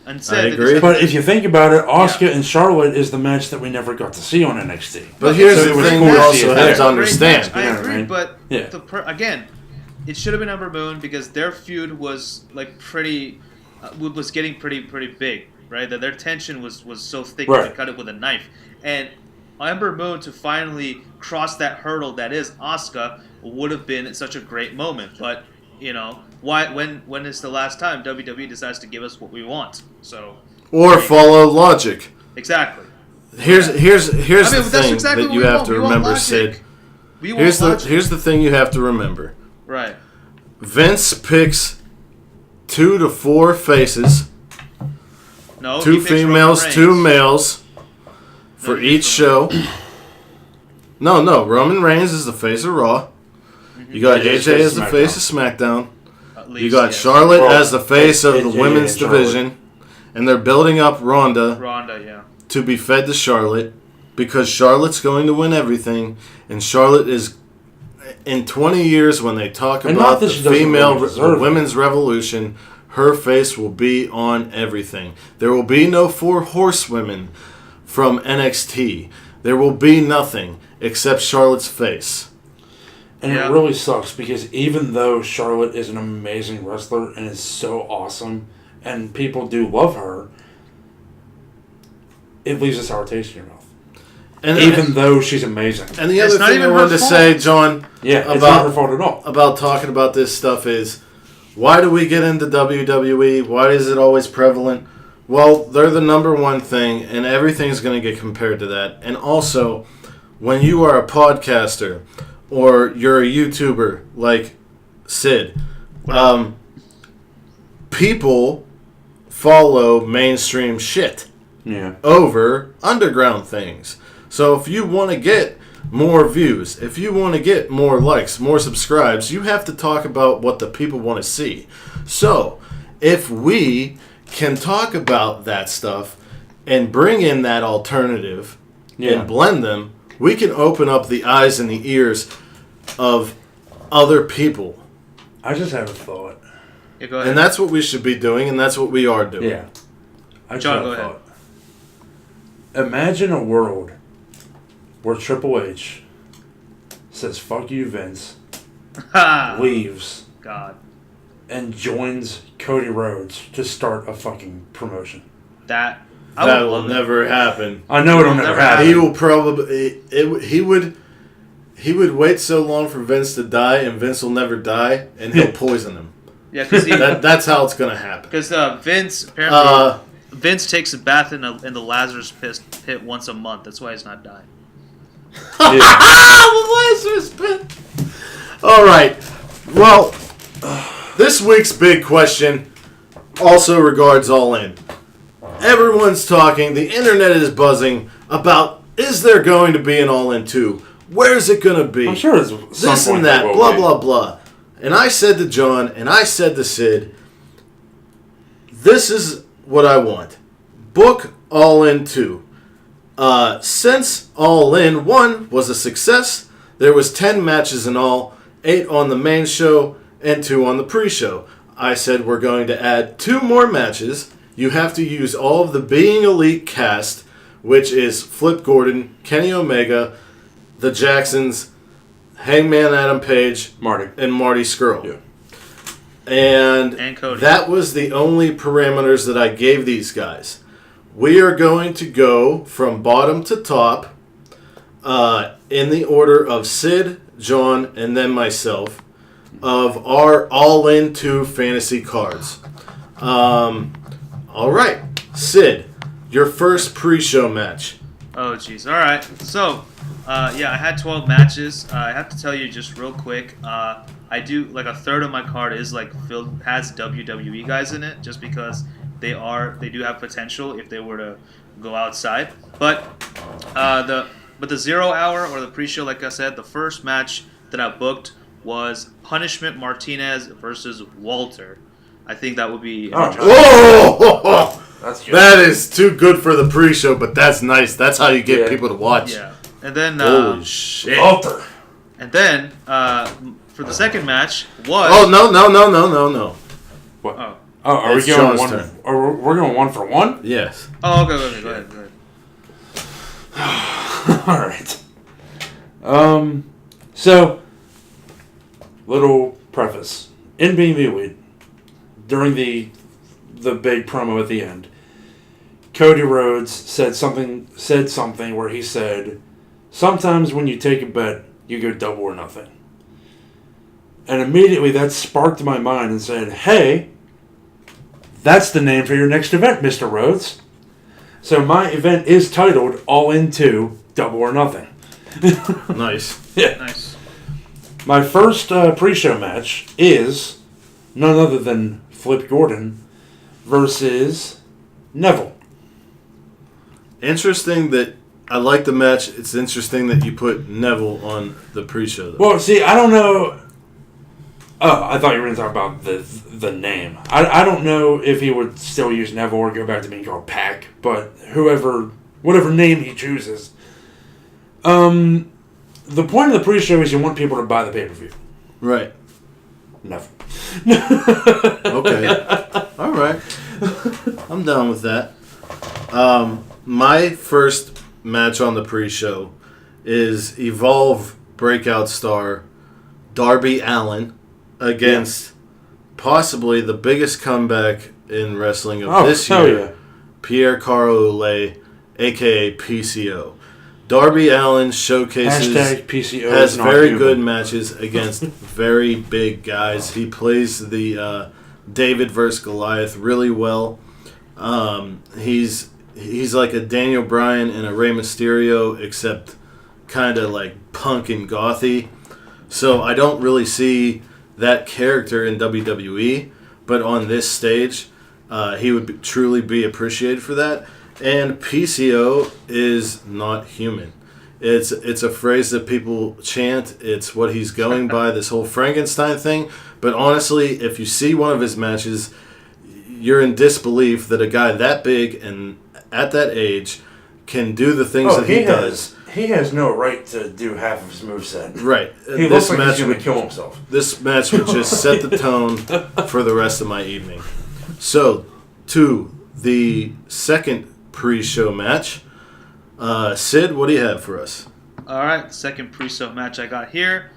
Instead, I they agree. just- But if you think about it, Asuka and Charlotte is the match that we never got to see on NXT. But here's So the it was thing cool we to see also it have there. to understand. I Yeah, agree, right. but Yeah. again, it should have been Ember Moon because their feud was pretty, was getting pretty big, right? That their tension was so thick you Right. could cut it with a knife, and Ember Moon to finally cross that hurdle that is Asuka would have been such a great moment. But why? When is the last time WWE decides to give us what we want? So. Or follow logic. Exactly. Here's the that's thing exactly that what you we have want. to We want remember, logic. Sid. We want logic. Here's the thing you have to remember. Right. Vince picks 2 to 4 faces, No. 2 he picks females, Roman 2 Reigns. males for he each picks show. No. Roman Reigns is the face of Raw. You got AJ AJ as the SmackDown. face of SmackDown. At You least, got yes. Charlotte Well, as the face of the AJ women's and Charlotte. division. And they're building up Ronda Ronda, yeah. to be fed to Charlotte because Charlotte's going to win everything, and Charlotte is in 20 years when they talk And about the not that she doesn't really deserve it. women's revolution, her face will be on everything. There will be no 4 horsewomen from NXT. There will be nothing except Charlotte's face. And Yeah. it really sucks because even though Charlotte is an amazing wrestler and is so awesome, and people do love her, it leaves a sour taste in your mouth. And Even though she's amazing. And the It's other not thing I even wanted her to say, John, Yeah, it's not her fault at all. about talking about this stuff is, why do we get into WWE? Why is it always prevalent? Well, they're the number one thing, and everything's going to get compared to that. And also, when you are a podcaster or you're a YouTuber like Sid, people follow mainstream shit Yeah. over underground things. So if you want to get more views, if you want to get more likes, more subscribes, you have to talk about what the people want to see. So if we can talk about that stuff and bring in that alternative and blend them, we can open up the eyes and the ears of other people. I just have a thought. Yeah, go ahead. And that's what we should be doing, and that's what we are doing. Yeah. I just John, have go a ahead. thought. Imagine a world where Triple H says, "Fuck you, Vince," Ha! leaves, God. and joins Cody Rhodes to start a fucking promotion. That That would will love it. never happen. I know it'll never Never happen. He will probably he would wait so long for Vince to die, and Vince will never die, and he'll poison him. Yeah, because That's how it's gonna happen. Vince apparently Vince takes a bath in the Lazarus pit once a month. That's why he's not dying. The Lazarus pit. All right. Well, this week's big question also regards All In. Everyone's talking. The internet is buzzing about: is there going to be an All In 2? Where's it going to be? I'm sure it's some This point and that, there will blah, be. blah, blah. And I said to John, and I said to Sid, this is what I want. Book All In 2. Since All In 1 was a success, there was 10 matches in all, 8 on the main show and 2 on the pre-show. I said we're going to add 2 more matches. You have to use all of the Being Elite cast, which is Flip Gordon, Kenny Omega, the Jacksons, Hangman Adam Page, Marty. and Marty Scurll. Yeah. And Cody. that was the only parameters that I gave these guys. We are going to go from bottom to top in the order of Sid, John, and then myself of our All-In 2 fantasy cards. All right, Sid, your first pre-show match. Oh, jeez. All right. So, yeah, I had 12 matches. I have to tell you just real quick. I do like a third of my card is like filled has WWE guys in it, just because they do have potential if they were to go outside. But the 0 hour or the pre-show, like I said, the first match that I booked was Punishment Martinez versus Walter. I think that would be an interesting. Whoa! That's good. That is too good for the pre-show, but that's nice. That's how you get people to watch. Yeah, and then Holy shit. Walter. and then for the second match was Oh, no. What? Oh. Oh, are It's we going John's one? turn. Or we're going 1 for 1? Yes. Oh, okay, go ahead. All right. So, little preface. In Being the Elite, during the big promo at the end, Cody Rhodes said something where he said, "Sometimes when you take a bet, you go double or nothing." And immediately that sparked my mind and said, "Hey, that's the name for your next event, Mr. Rhodes." So my event is titled All In 2, Double or Nothing. Nice. Yeah. Nice. My first pre-show match is none other than Flip Gordon versus Neville. Interesting that I like the match. It's interesting that you put Neville on the pre-show, though. Well, see, I don't know. Oh, I thought you were going to talk about the name. I don't know if he would still use Neville or go back to being called Pac, but whatever name he chooses. The point of the pre-show is you want people to buy the pay-per-view. Right. Never. Okay. All right. I'm down with that. My first match on the pre-show is Evolve breakout star Darby Allin against possibly the biggest comeback in wrestling of this year, yeah. Pierre Carole, a.k.a. PCO. Darby Allin showcases PCO has not very human. good matches against very big guys. He plays the David versus Goliath really well. He's like a Daniel Bryan and a Rey Mysterio, except kind of like punk and gothy. So I don't really see that character in WWE, but on this stage, he would truly be appreciated for that. And PCO is not human. It's a phrase that people chant. It's what he's going by, this whole Frankenstein thing. But honestly, if you see one of his matches, you're in disbelief that a guy that big and at that age can do the things that he does. He has no right to do half of his moveset. Right. He looks like he's going to kill himself. This match would just set the tone for the rest of my evening. So, to the second pre-show match. Sid, what do you have for us? All right, second pre-show match I got here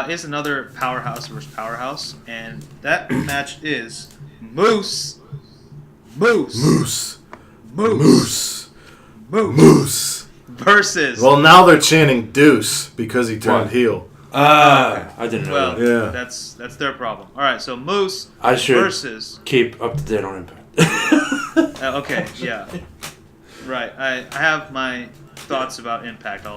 is another powerhouse versus powerhouse, and that match is Moose versus. Well, now they're chanting Deuce because he turned heel. I didn't know Well, that. Yeah. that's their problem. All right, so Moose I should versus. keep up to date on Impact. Okay, yeah, right. I have my thoughts about Impact.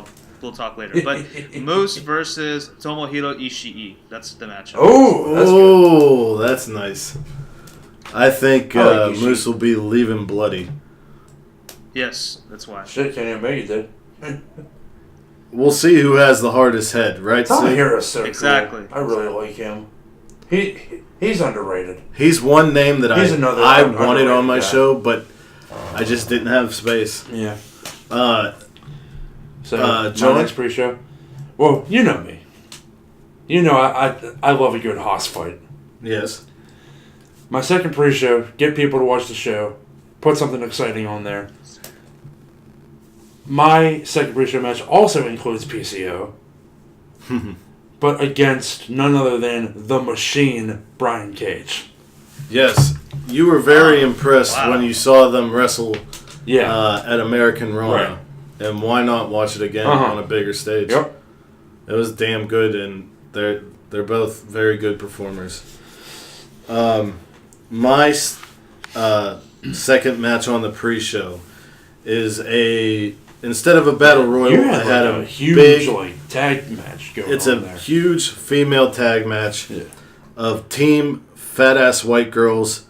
We'll talk later. But Moose versus Tomohiro Ishii. That's the matchup. Oh, That's nice. I think I like Moose will be leaving bloody. Yes, that's why. shit, can't even make it, dude. We'll see who has the hardest head, right? Sid? Tomohiro's so Exactly. cool. I really like him. He's underrated. He's one name that He's I another wanted on underrated my guy. show, but I just didn't have space. Yeah. So, John? my next pre-show? Well, you know me. You know I love a good hoss fight. Yes. My second pre-show, get people to watch the show, put something exciting on there. My second pre-show match also includes PCO, but against none other than the Machine, Brian Cage. Yes. You were very impressed when you saw them wrestle at American Raw. Right. And why not watch it again on a bigger stage? Yep. It was damn good, and they're both very good performers. My second match on the pre-show is instead of a battle royal, You I had a a huge big tag match going It's on a there. huge female tag match Yeah. of Team Fat Ass White Girls,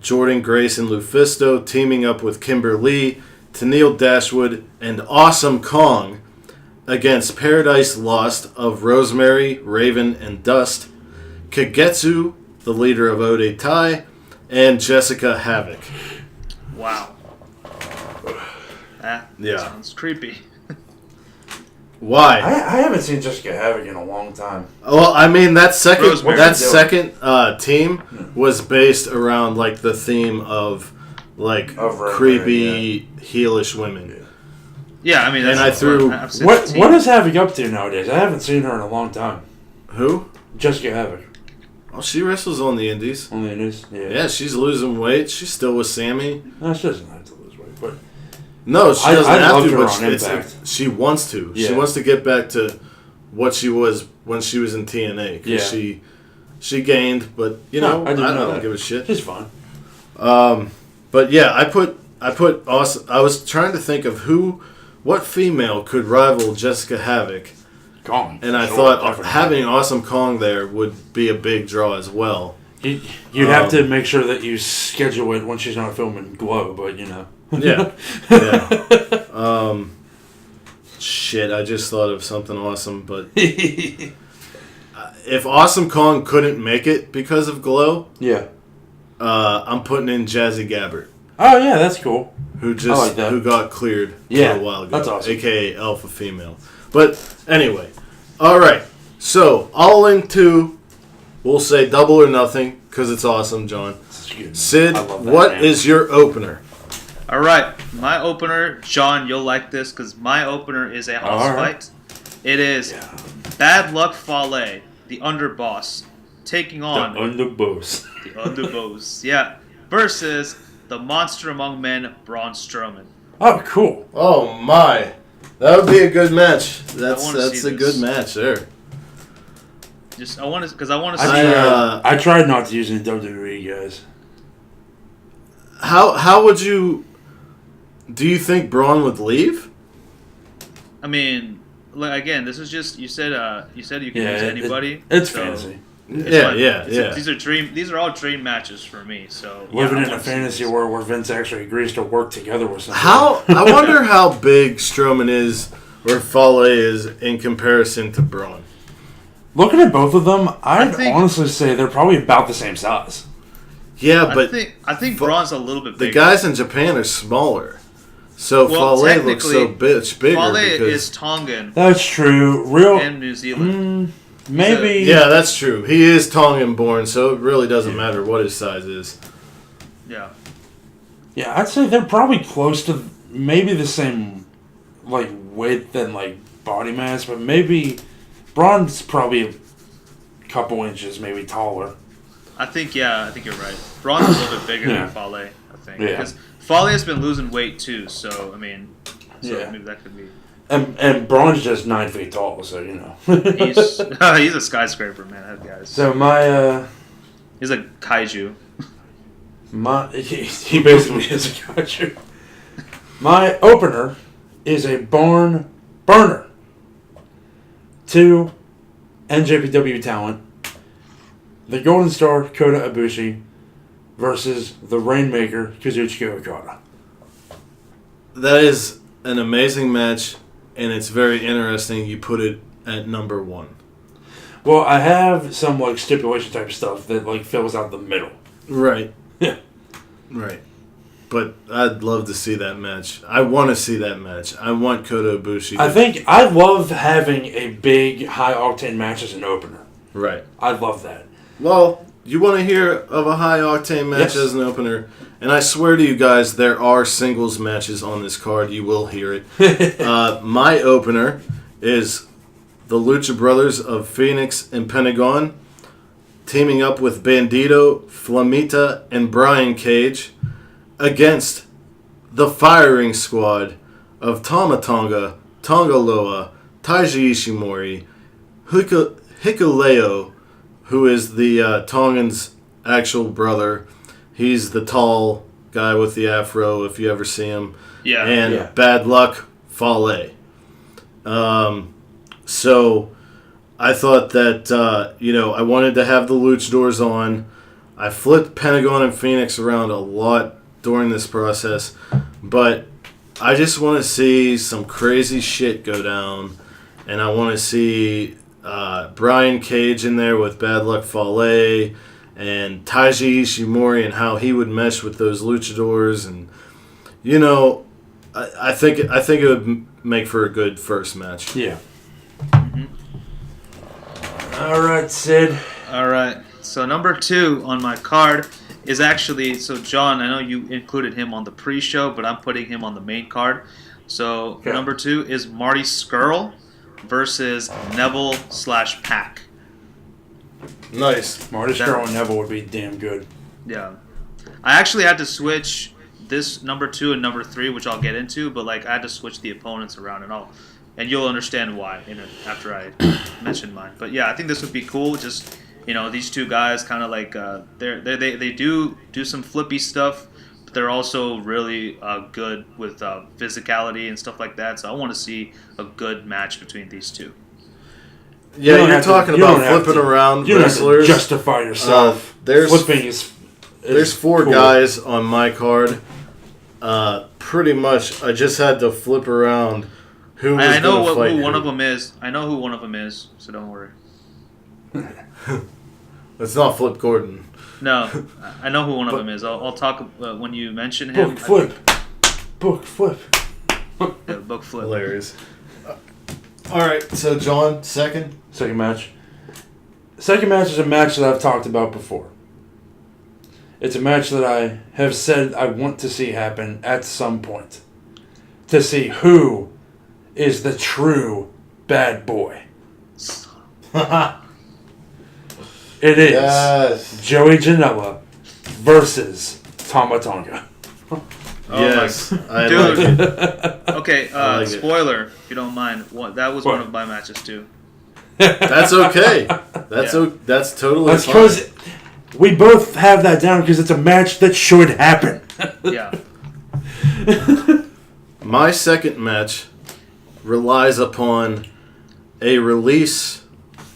Jordan Grace and Lufisto teaming up with Kimber Lee, Tennille Dashwood, and Awesome Kong against Paradise Lost of Rosemary, Raven, and Dust, Kagetsu, the leader of o.V.e, and Jessica Havoc. Wow. That Yeah. sounds creepy. Why? I haven't seen Jessica Havoc in a long time. Well, I mean that second Rosemary. team was based around like the theme of like Of Rosemary, creepy heelish women. Yeah, I mean, that's And I threw- I've seen What the team. what is Havoc up to nowadays? I haven't seen her in a long time. Who? Jessica Havoc. Oh, she wrestles on the indies. On the news. Yeah, she's losing weight. She's still with Sammy. No, she doesn't have to lose weight, but No, she I doesn't have loved to, her but on Impact. she wants to. She Yeah. wants to get back to what she was when she was in TNA. 'Cause Yeah. she gained, but you know, I didn't know don't that. give a shit. she's fun. But yeah, I put awesome. I was trying to think of what female could rival Jessica Havoc, Kong. and I Sure, thought definitely. having Awesome Kong there would be a big draw as well. You'd have to make sure that you schedule it when she's not filming Glow, but you know. Yeah, yeah. Shit, I just thought of something awesome, but if Awesome Kong couldn't make it because of Glow, Yeah. I'm putting in Jazzy Gabbert, Oh yeah, that's cool. who I like that. who got cleared Yeah, a while ago. that's awesome. AKA Alpha Female. But anyway, all right. So All In 2, we'll say double or nothing because it's awesome, John. Sid, what is your opener? All right, my opener, John, you'll like this because my opener is a house fight. It is Bad Luck Fale, the underboss, taking on the underboss. The underboss, yeah, versus the monster among men, Braun Strowman. Oh, cool. Oh my, that would be a good match. That's a good this. match there. I want to see. I tried not to use it in WWE, guys. How would you? Do you think Braun would leave? I mean, again, this is just you said you can use anybody. It's fantasy. These are all dream matches for me. So living in a fantasy world where Vince actually agrees to work together with somebody. I wonder how big Strowman is or Fale is in comparison to Braun. Looking at both of them, I'd honestly say they're probably about the same size. Yeah, but I think Braun's a little bit bigger. The guys in Japan are smaller. So Fale looks so bigger. Fale is Tongan. That's true. And New Zealand. Maybe. Yeah, that's true. He is Tongan born, so it really doesn't matter what his size is. Yeah. Yeah, I'd say they're probably close to maybe the same like width and like body mass, but maybe Braun's probably a couple inches maybe taller. I think you're right. Braun's a little bit bigger than Fale, I think. Yeah. Because Fale has been losing weight too, so I mean, maybe that could be. And Braun's just 9 feet tall, so you know. he's a skyscraper, man. That guy's. So my he's a kaiju. He basically is a kaiju. My opener is a barn burner. 2 NJPW talent. The Golden Star Kota Ibushi versus the Rainmaker Kazuchika Okada. That is an amazing match, and it's very interesting you put it at number 1. Well, I have some like stipulation type stuff that like fills out the middle. Right. Yeah. Right. But I'd love to see that match. I want to see that match. I want Kota Ibushi. I love having a big high octane match as an opener. Right. I love that. Well, you want to hear of a high octane match as an opener, and I swear to you guys, there are singles matches on this card. You will hear it. My opener is the Lucha Brothers of Phoenix and Pentagon teaming up with Bandito, Flamita, and Brian Cage against the firing squad of Tama Tonga, Tongaloa, Taiji Ishimori, Hikuleo, who is the Tongan's actual brother. He's the tall guy with the afro, if you ever see him. Yeah. And Bad Luck Fale. So I thought that, I wanted to have the luchadors on. I flipped Pentagon and Phoenix around a lot during this process, but I just want to see some crazy shit go down, and I want to see Brian Cage in there with Bad Luck Fale and Taiji Ishimori and how he would mesh with those luchadors, and I think it would make for a good first match. Yeah. Mm-hmm. All right, Sid. All right. So number 2 on my card is actually, so John, I know you included him on the pre-show, but I'm putting him on the main card. So number 2 is Marty Scurll versus Neville/Pac. Nice. Marty Scurll and Neville would be damn good. Yeah. I actually had to switch this number 2 and number 3, which I'll get into, but I had to switch the opponents around and you'll understand why after I mention mine. But yeah, I think this would be cool. Just these two guys kind of they do some flippy stuff, but they're also really good with physicality and stuff like that. So I want to see a good match between these two. Yeah, you're talking about flipping around wrestlers. Justify yourself. There's 4 guys on my card. Pretty much, I just had to flip around. I know who one of them is. I know who one of them is, so don't worry. It's not Flip Gordon. No, I know who one of them is. I'll talk when you mention him. Book flip. Yeah, book flip. Hilarious. All right, so John, second match. Second match is a match that I've talked about before. It's a match that I have said I want to see happen at some point. To see who is the true bad boy. It is Joey Janela versus Tama Tonga. Yes, I Dude. like it. Okay, like spoiler, if you don't mind. That was one of my matches too. That's okay. That's totally That's fine. because we both have that down because it's a match that should happen. Yeah. My second match relies upon a release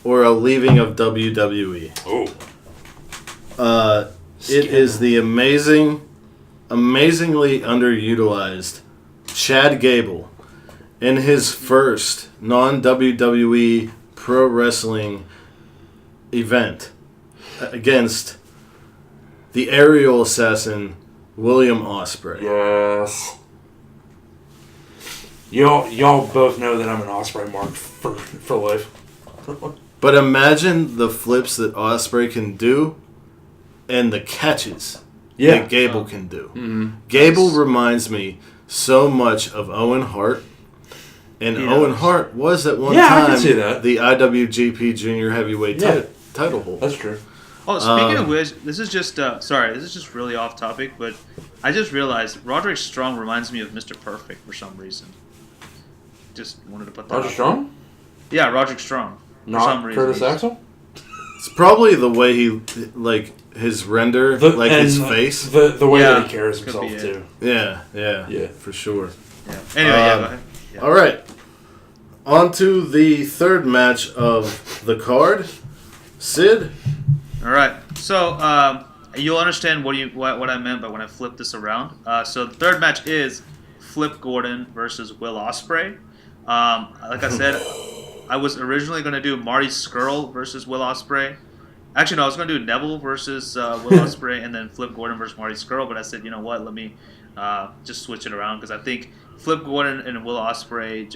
or a leaving of WWE. Oh. It is the amazingly underutilized Chad Gable in his first non-WWE pro wrestling event against the aerial assassin William Ospreay. Yes. Y'all both know that I'm an Ospreay mark for life. But imagine the flips that Ospreay can do and the catches that Gable can do. Mm-hmm. Gable reminds me so much of Owen Hart. And Owen Hart was at one time I can see that. the IWGP Junior Heavyweight title holder. That's true. Oh, speaking of which, this is just really off topic, but I just realized Roderick Strong reminds me of Mr. Perfect for some reason. Just wanted to put that. Roger Strong? Yeah, Roderick Strong. For Not some reason. Curtis Axel? It's probably the way he, like, his render, his face. The way that he carries could himself, be too. Yeah, for sure. Yeah. Anyway, go ahead. Yeah. All right. On to the third match of the card. Sid? All right. So you'll understand what I meant by when I flipped this around. So the third match is Flip Gordon versus Will Ospreay. Like I said, I was originally going to do Marty Scurll versus Will Ospreay. Actually, no, I was going to do Neville versus Will Ospreay and then Flip Gordon versus Marty Scurll. But I said, you know what? Let me just switch it around because I think Flip Gordon and Will Ospreay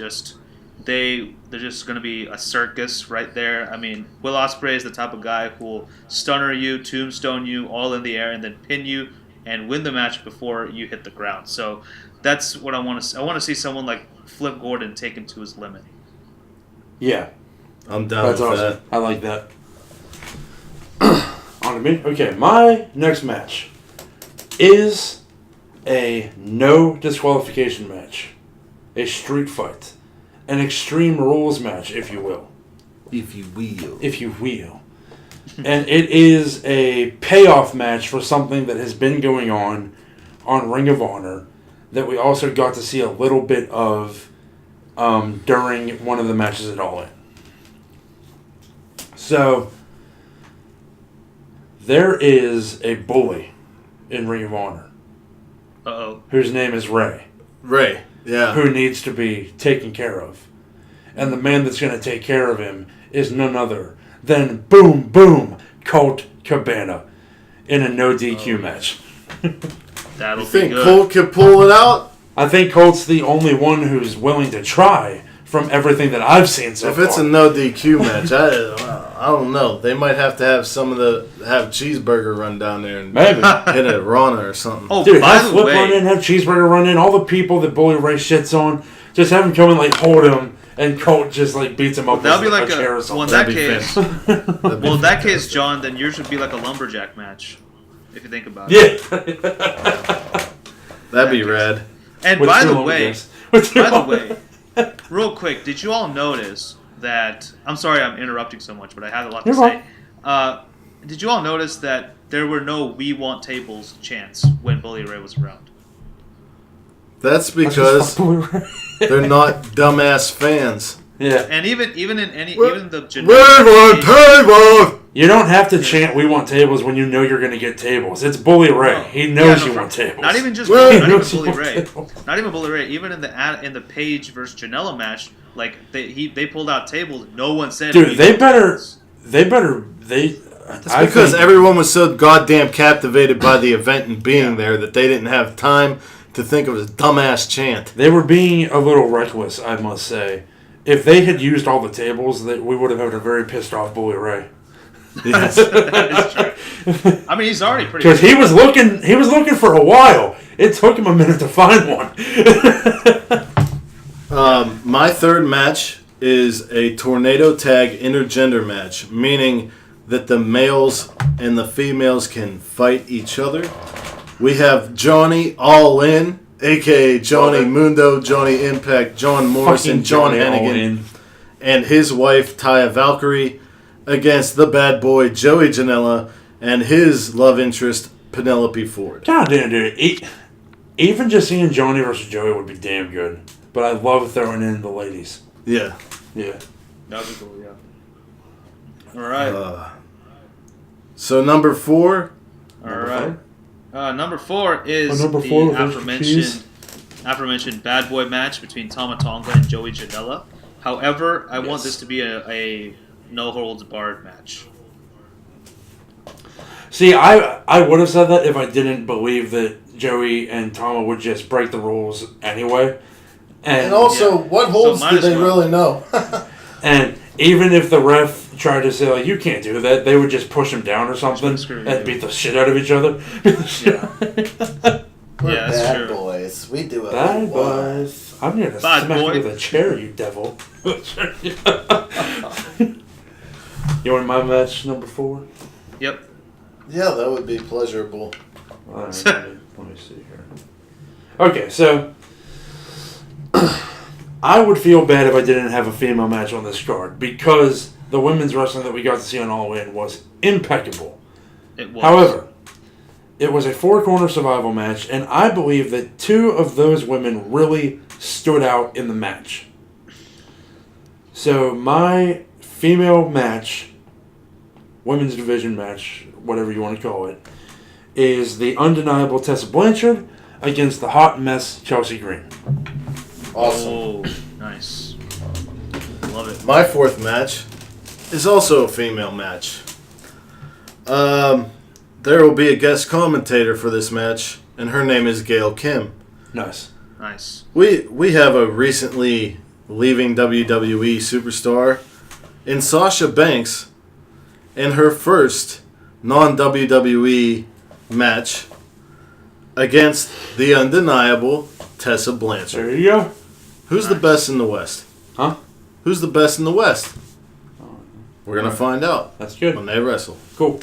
they're just going to be a circus right there. I mean, Will Ospreay is the type of guy who will stunner you, tombstone you, all in the air, and then pin you and win the match before you hit the ground. So that's what I want to see. I want to see someone like Flip Gordon take him to his limit. Yeah. I'm down That's with awesome. that. I like that. On to me? Okay, my next match is a no disqualification match. A street fight. An Extreme Rules match, if you will. If you will. And it is a payoff match for something that has been going on Ring of Honor that we also got to see a little bit of during one of the matches at All In. So, there is a bully in Ring of Honor. Uh-oh. Whose name is Ray. Ray, yeah. Who needs to be taken care of. And the man that's going to take care of him is none other than Boom Boom Colt Cabana in a no DQ match. That'll You be think good. Colt could pull it out? I think Colt's the only one who's willing to try from everything that I've seen so If far. it's a no DQ match, I don't know. They might have to have have Cheeseburger run down there and Maybe. hit a Rana or something. Oh, Dude, by have the Flip way, run in, have Cheeseburger run in, all the people that Bully Ray shits on, just have him come and hold him, and Colt just beats him up that'd be with like a chair or something. well, in that That'd be case, fantastic. well, in that case, John, then yours would be like a lumberjack match, if you think about it. Yeah. That'd be rad. And With by two the way, lumberjacks. real quick, did you all notice that? I'm sorry, I'm interrupting so much, but I had a lot to You're say. fine. Did you all notice that there were no "We Want Tables" chants when Bully Ray was around? That's because they're not dumbass fans. Yeah. And even the We generic want tables! You don't have to chant "We want tables" when you know you're going to get tables. It's Bully Ray. He knows you want tables. Not even just Well, not he even knows you Bully want Ray. tables. Not even Bully Ray. Even in the Page versus Janela match, they pulled out tables. No one said. Dude, they better. That's because everyone was so goddamn captivated by the event and being there that they didn't have time to think of a dumbass chant. They were being a little reckless, I must say, if they had used all the tables, that we would have had a very pissed off Bully Ray. Yes. That is true. I mean, he's already pretty. Because he was looking for a while. It took him a minute to find one. My third match is a tornado tag intergender match, meaning that the males and the females can fight each other. We have Johnny All In, a.k.a. Johnny Mundo, Johnny Impact, John Morrison, John Hennigan, and his wife, Taya Valkyrie, against the bad boy, Joey Janela, and his love interest, Penelope Ford. God damn, dude. Even just seeing Johnny versus Joey would be damn good. But I love throwing in the ladies. Yeah. Yeah. That would be cool, yeah. All right. So number 4. All right. Number 4 is number the 4 aforementioned bad boy match between Tama Tonga and Joey Janela. However, I want this to be a no holds barred match. See, I would have said that if I didn't believe that Joey and Tama would just break the rules anyway. And also, what holds do they really know? And even if the ref tried to say, like, you can't do that, they would just push him down or something and beat the shit out of each other. We're that's bad true. boys. We do it. Bad boys. I'm going to smack you with a chair, you devil. You want my match number 4? Yep. Yeah, that would be pleasurable. All right, let me see here. Okay, so I would feel bad if I didn't have a female match on this card because the women's wrestling that we got to see on All In was impeccable. It was. However, it was a 4-corner survival match, and I believe that 2 of those women really stood out in the match. So my female match, women's division match, whatever you want to call it, is the undeniable Tessa Blanchard against the hot mess Chelsea Green. Awesome. Oh, nice. Love it. My 4th match is also a female match. There will be a guest commentator for this match, and her name is Gail Kim. Nice. Nice. We have a recently leaving WWE superstar in Sasha Banks in her first non-WWE match against the undeniable Tessa Blanchard. There you go. Who's the best in the West? Huh? Who's the best in the West? We're going to find out That's good. when they wrestle. Cool.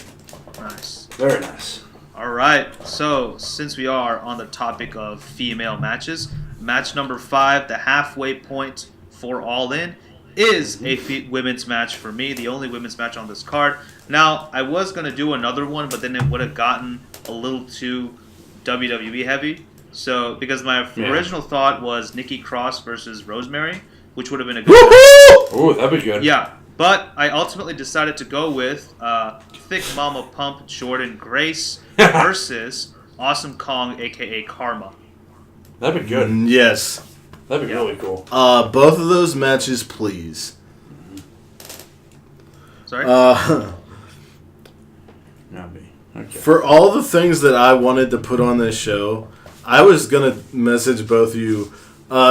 Nice. Very nice. All right. So, since we are on the topic of female matches, match number 5, the halfway point for All In, is a women's match for me, the only women's match on this card. Now, I was going to do another one, but then it would have gotten a little too WWE heavy. So, because my original thought was Nikki Cross versus Rosemary, which would have been a good match. Ooh, that'd be good. Yeah, but I ultimately decided to go with Thick Mama Pump Jordan Grace versus Awesome Kong, a.k.a. Karma. That'd be good. Yes. That'd be really cool. Both of those matches, please. Sorry? Not me. Okay. For all the things that I wanted to put on this show, I was going to message both of you.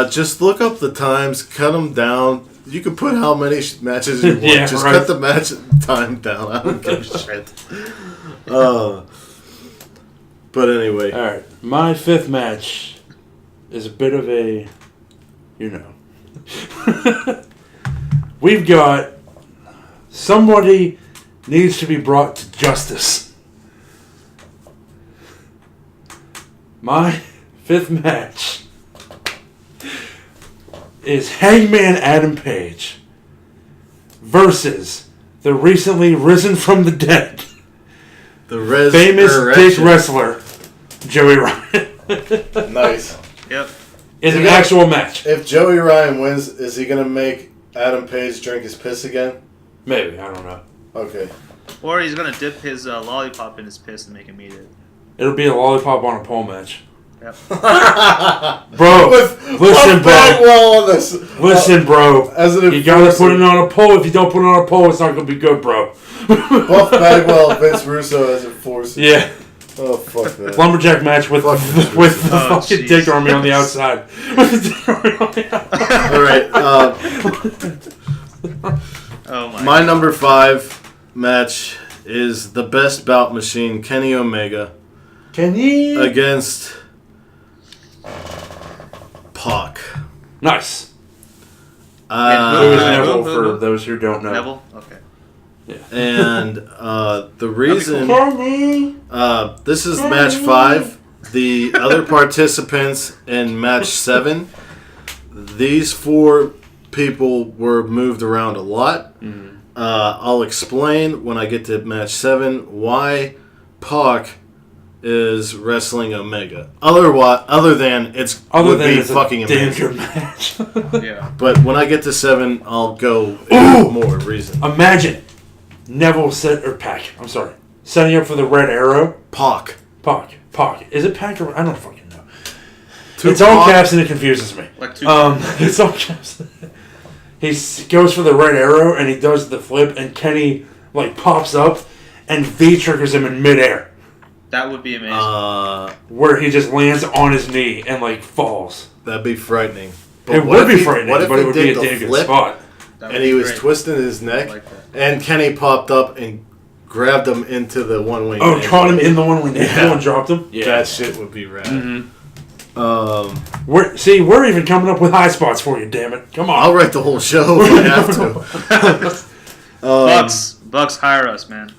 Just look up the times, cut them down. You can put how many matches you want. Yeah, just right. cut the match time down. I don't give a shit. But anyway. All right. My 5th match is a bit of a, we've got somebody needs to be brought to justice. My 5th match is Hangman Adam Page versus the recently risen from the dead, The famous dick wrestler, Joey Ryan. Nice. Yep. It's an actual match. If Joey Ryan wins, is he going to make Adam Page drink his piss again? Maybe. I don't know. Okay. Or he's going to dip his lollipop in his piss and make him eat it. It'll be a lollipop on a pole match. Yep. Bro, listen, bro. On this. Listen, bro. As an You gotta put it on a pole. If you don't put it on a pole, it's not gonna be good, bro. Buff Bagwell, Vince Russo as enforcer. Yeah. Oh, fuck that. Lumberjack match with the fucking Oh, dick army on the outside. With the dick army on the outside. All right. Oh my. My number 5 match is the best bout machine, Kenny Omega, Kenny. against Pac. Nice. Who Uh, is Neville who? for those who don't know? Neville. Okay. and the reason Kenny. this is match 5. The other participants in match 7, these 4 people were moved around a lot. I'll explain when I get to match 7 why Pac is wrestling Omega. Other than it's fucking a damn amazing. good match. Yeah. But when I get to 7, I'll go into more reason. Imagine Neville setting up for the Red Arrow. Pac. Pac. Is it Pac or I don't fucking know. To It's all Pac- caps and it confuses me. Like 2. It's all caps. He goes for the Red Arrow and he does the flip and Kenny like pops up and V triggers him in midair. That would be amazing. Where he just lands on his knee and like falls. That'd be frightening. But It what would if be he- frightening, what if but he it would be did a the damn good flip spot. That would and be he was great. twisting his neck, I like that. and Kenny popped up and grabbed him into the one wing. Oh, caught him in the one when Yeah. and dropped him? Yeah. That shit would be rad. We're even coming up with high spots for you, damn it. Come on. I'll write the whole show if I have to. Bucks hire us, man.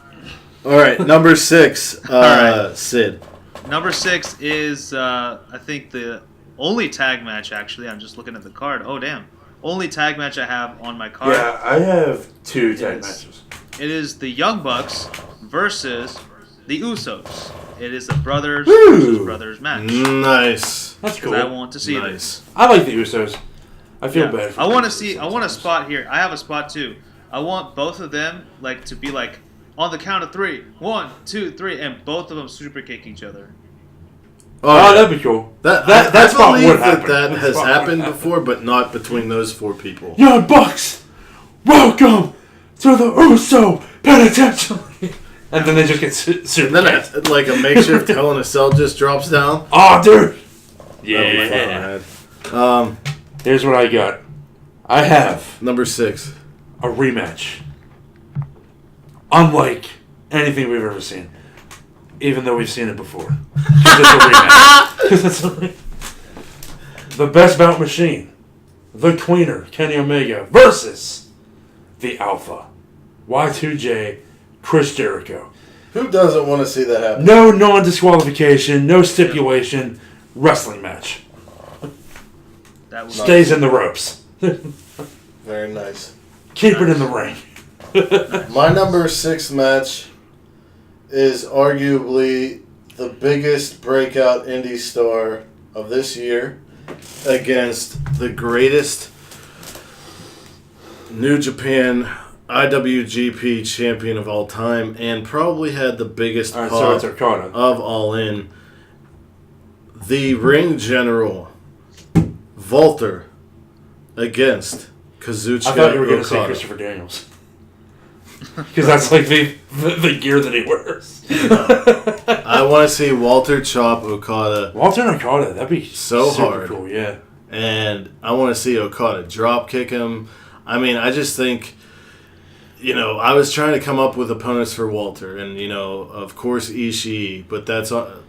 All right, number 6, right. Sid. Number 6 is I think the only tag match. Actually, I'm just looking at the card. Oh damn! Only tag match I have on my card. Yeah, I have 2 tag Yes. matches. It is the Young Bucks versus the Usos. It is a brothers Woo! versus brothers match. Nice. That's Because cool. I want to see this. Nice. I like the Usos. I feel Yeah. bad for I the want to Usos see. I want a sometimes. spot here. I have a spot too. I want both of them like to be like on the count of 3. 1, 2, 3, and both of them super kick each other. Oh, that'd be cool. That That I spot believe would that happen. that That has spot would happened happen. before, but not between those 4 people. Young Bucks, welcome to the Uso Penitentiary. And then they just get super. And then like a makeshift Hell in a Cell just drops down. Oh, dude. That'd be Yeah. fun, man. Here's what I got. I have Number 6. a rematch. Unlike anything we've ever seen. Even though we've seen it before. Because it's a rematch. 'Cause it's a the best bout machine. The Queener, Kenny Omega, versus the Alpha. Y2J, Chris Jericho. Who doesn't want to see that happen? No non-disqualification, no stipulation, wrestling match. That would Stays in the ropes. Very nice. Keep it in the ring. My number 6 match is arguably the biggest breakout indie star of this year against the greatest New Japan IWGP champion of all time and probably had the biggest Alright, pop so it's Okada. of All In. The ring general, Walter, against Kazuchika I thought you were going to say Okada. Christopher Daniels. Because that's like the gear that he wears. I want to see Walter chop Okada, Walter and Okada, that'd be So super hard. cool, yeah. and I want to see Okada drop kick him. I mean, I just think, I was trying to come up with opponents for Walter, and of course Ishii, but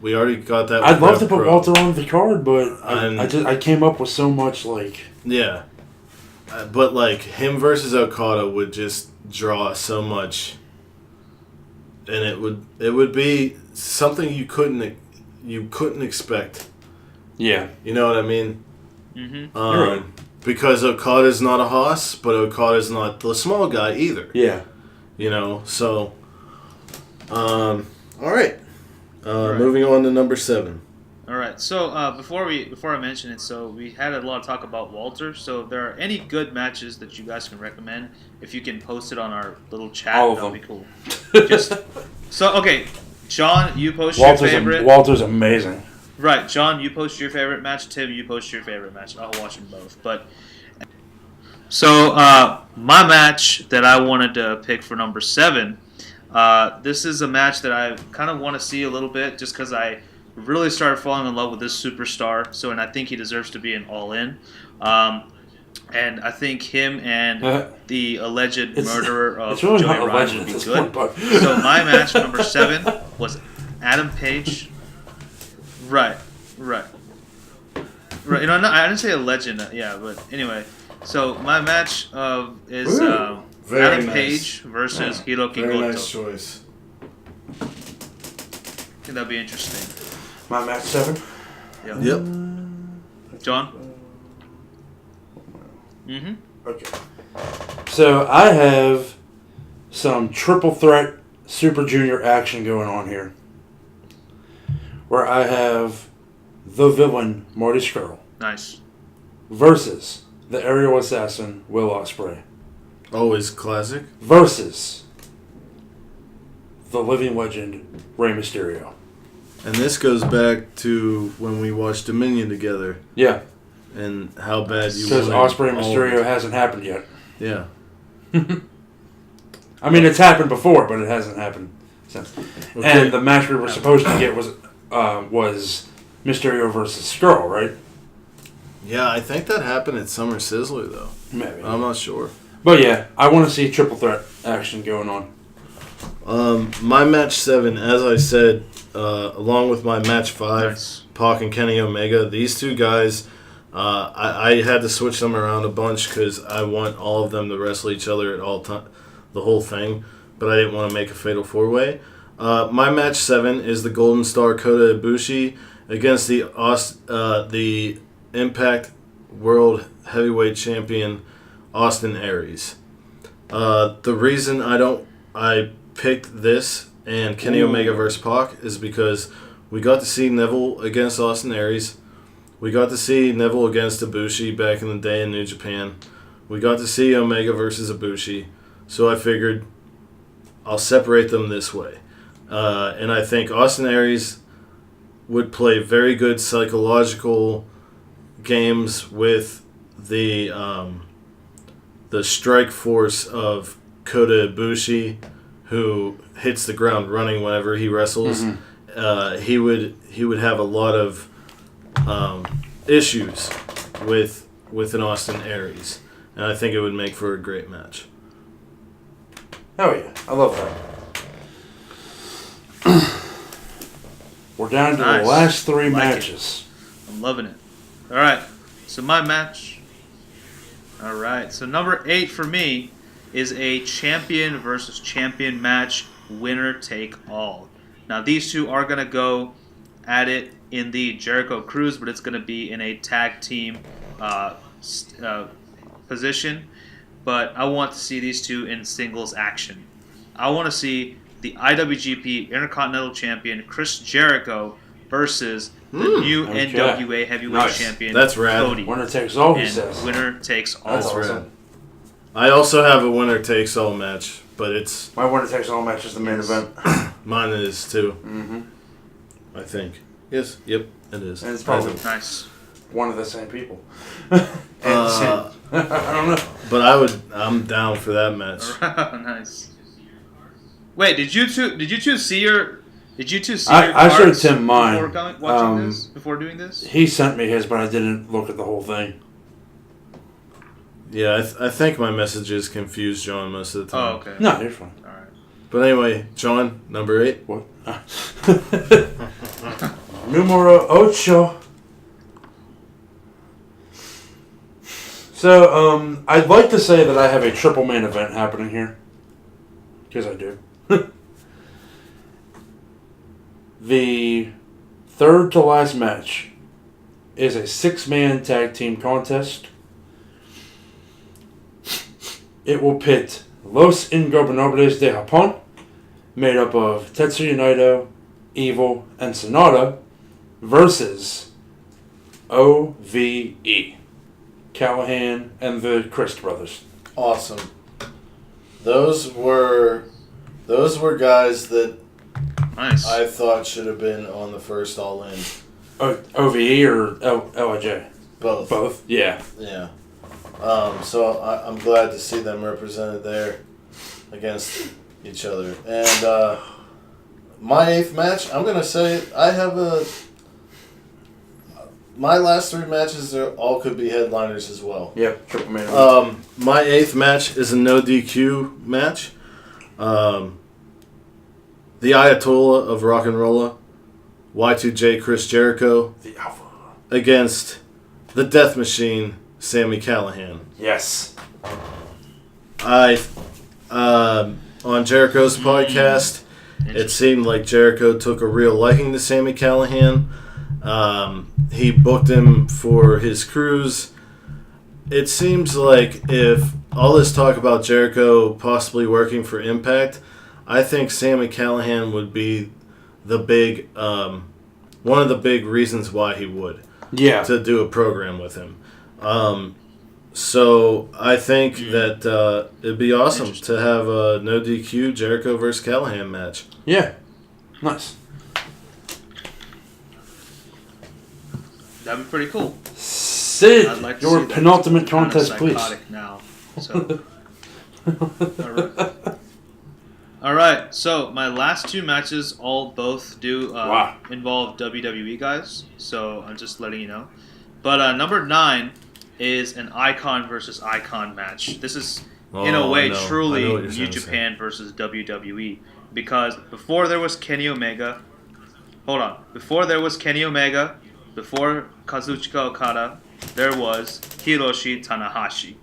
we already got that. I'd with love to Rev put Pro. Walter on the card, but And- I came up with so much like Yeah, but like him versus Okada would just draw so much, and it would be something you couldn't expect. yeah. You know what I mean? Mm-hmm. You're right. Because Okada's not a hoss, but Okada's not the small guy either. Yeah. So, all right. Moving on to number 7. All right. So before I mention it, so we had a lot of talk about Walter. So if there are any good matches that you guys can recommend, if you can post it on our little chat, All of that'd them. be cool. Okay, John, you post your favorite. Walter's amazing. Right, John, you post your favorite match. Tim, you post your favorite match. I'll watch them both. But so my match that I wanted to pick for number 7. This is a match that I kind of want to see a little bit, just because I really started falling in love with this superstar. And I think he deserves to be an All In. And I think him and the alleged murderer of it's really Joey not Ryan would be good. So my match number 7 was Adam Page. Right. You know, I didn't say a legend. Yeah, but anyway. So my match is Adam nice. Page versus Hiroki Very Goto. nice choice. I think that'd be interesting. My match 7? Yep. John? Mm-hmm. Okay. So I have some triple threat Super Junior action going on here. Where I have the villain, Marty Scurll, Nice. versus the aerial assassin, Will Ospreay, Always classic. versus the living legend, Rey Mysterio. And this goes back to when we watched Dominion together Yeah, and how bad you because wanted Ospreay and all- Mysterio hasn't happened yet. Yeah. I mean, it's happened before, but it hasn't happened since. Okay. And the match we were supposed to get was Mysterio versus Scurll, right? Yeah, I think that happened at Summer Sizzler, though. Maybe. I'm not sure. But yeah, I want to see triple threat action going on. My match 7, as I said, along with my match 5, Nice. Pac and Kenny Omega, these two guys, I had to switch them around a bunch because I want all of them to wrestle each other at all time, the whole thing, but I didn't want to make a fatal 4-way. My match 7 is the Golden Star Kota Ibushi against the Impact World Heavyweight Champion Austin Aries. The reason I picked this and Kenny Omega versus Pac is because we got to see Neville against Austin Aries. We got to see Neville against Ibushi back in the day in New Japan. We got to see Omega versus Ibushi. So I figured I'll separate them this way. And I think Austin Aries would play very good psychological games with the strike force of Kota Ibushi, who hits the ground running whenever he wrestles. Mm-hmm. He would have a lot of issues with an Austin Aries, and I think it would make for a great match. Oh yeah, I love that. We're down to Nice. the last 3 Like matches. I'm loving it. All right. So my match. All right. So number 8 for me is a champion versus champion match, winner take all. Now these two are gonna go at it in the Jericho Cruise, but it's gonna be in a tag team position. But I want to see these two in singles action. I want to see the IWGP Intercontinental Champion Chris Jericho versus the new Okay. NWA Heavyweight Nice. Champion That's rad. Cody. Winner takes all, he And says. winner takes all. That's awesome. rad. I also have a winner takes all match, but it's My winner takes all match is the main event. mine is too. Mm-hmm. I think. Yes. Yep. It is. And it's probably Nice. one of the same people. And Cien. I don't know. But I'm down for that match. Nice. Wait, did you two see your? Did you two see I your cards showed Tim mine. Before doing this? He sent me his, but I didn't look at the whole thing. Yeah, I think my messages confuse John most of the time. Oh, okay. No, you're fine. All right. But anyway, John, number 8. What? Numero ocho. So, I'd like to say that I have a triple main event happening here. Because I do. The third to last match is a 6-man tag team contest. It will pit Los Ingobernables de Japón, made up of Tetsuya Naito, Evil, and Sonata, versus O.V.E. Callahan and the Christ brothers. Awesome. Those were guys that Nice. I thought should have been on the first All In. O.V.E. or L.I.J.? Both. Both? Yeah. Yeah. So I'm glad to see them represented there against each other. And my 8th match, I'm going to say I have my last 3 matches all could be headliners as well. Yep, triple main. My 8th match is a no DQ match. The Ayatollah of Rock and Rolla, Y2J Chris Jericho, The Alpha. against the Death Machine, Sami Callihan. Yes. On Jericho's podcast, it seemed like Jericho took a real liking to Sami Callihan. He booked him for his cruise. It seems like if all this talk about Jericho possibly working for Impact, I think Sami Callihan would be the big, one of the big reasons why he would. Yeah. To do a program with him. So I think that it'd be awesome to have a no DQ Jericho versus Callahan match. Yeah. Nice. That'd be pretty cool. Sid, I'd like to your see that. penultimate It's kind of contest, please. psychotic now. So. All right. So my last 2 matches both do involve WWE guys. So I'm just letting you know. But number 9 is an Icon versus Icon match. This is in a way truly New Japan versus WWE, because before there was Kenny Omega. Hold on. Before there was Kenny Omega, before Kazuchika Okada, there was Hiroshi Tanahashi,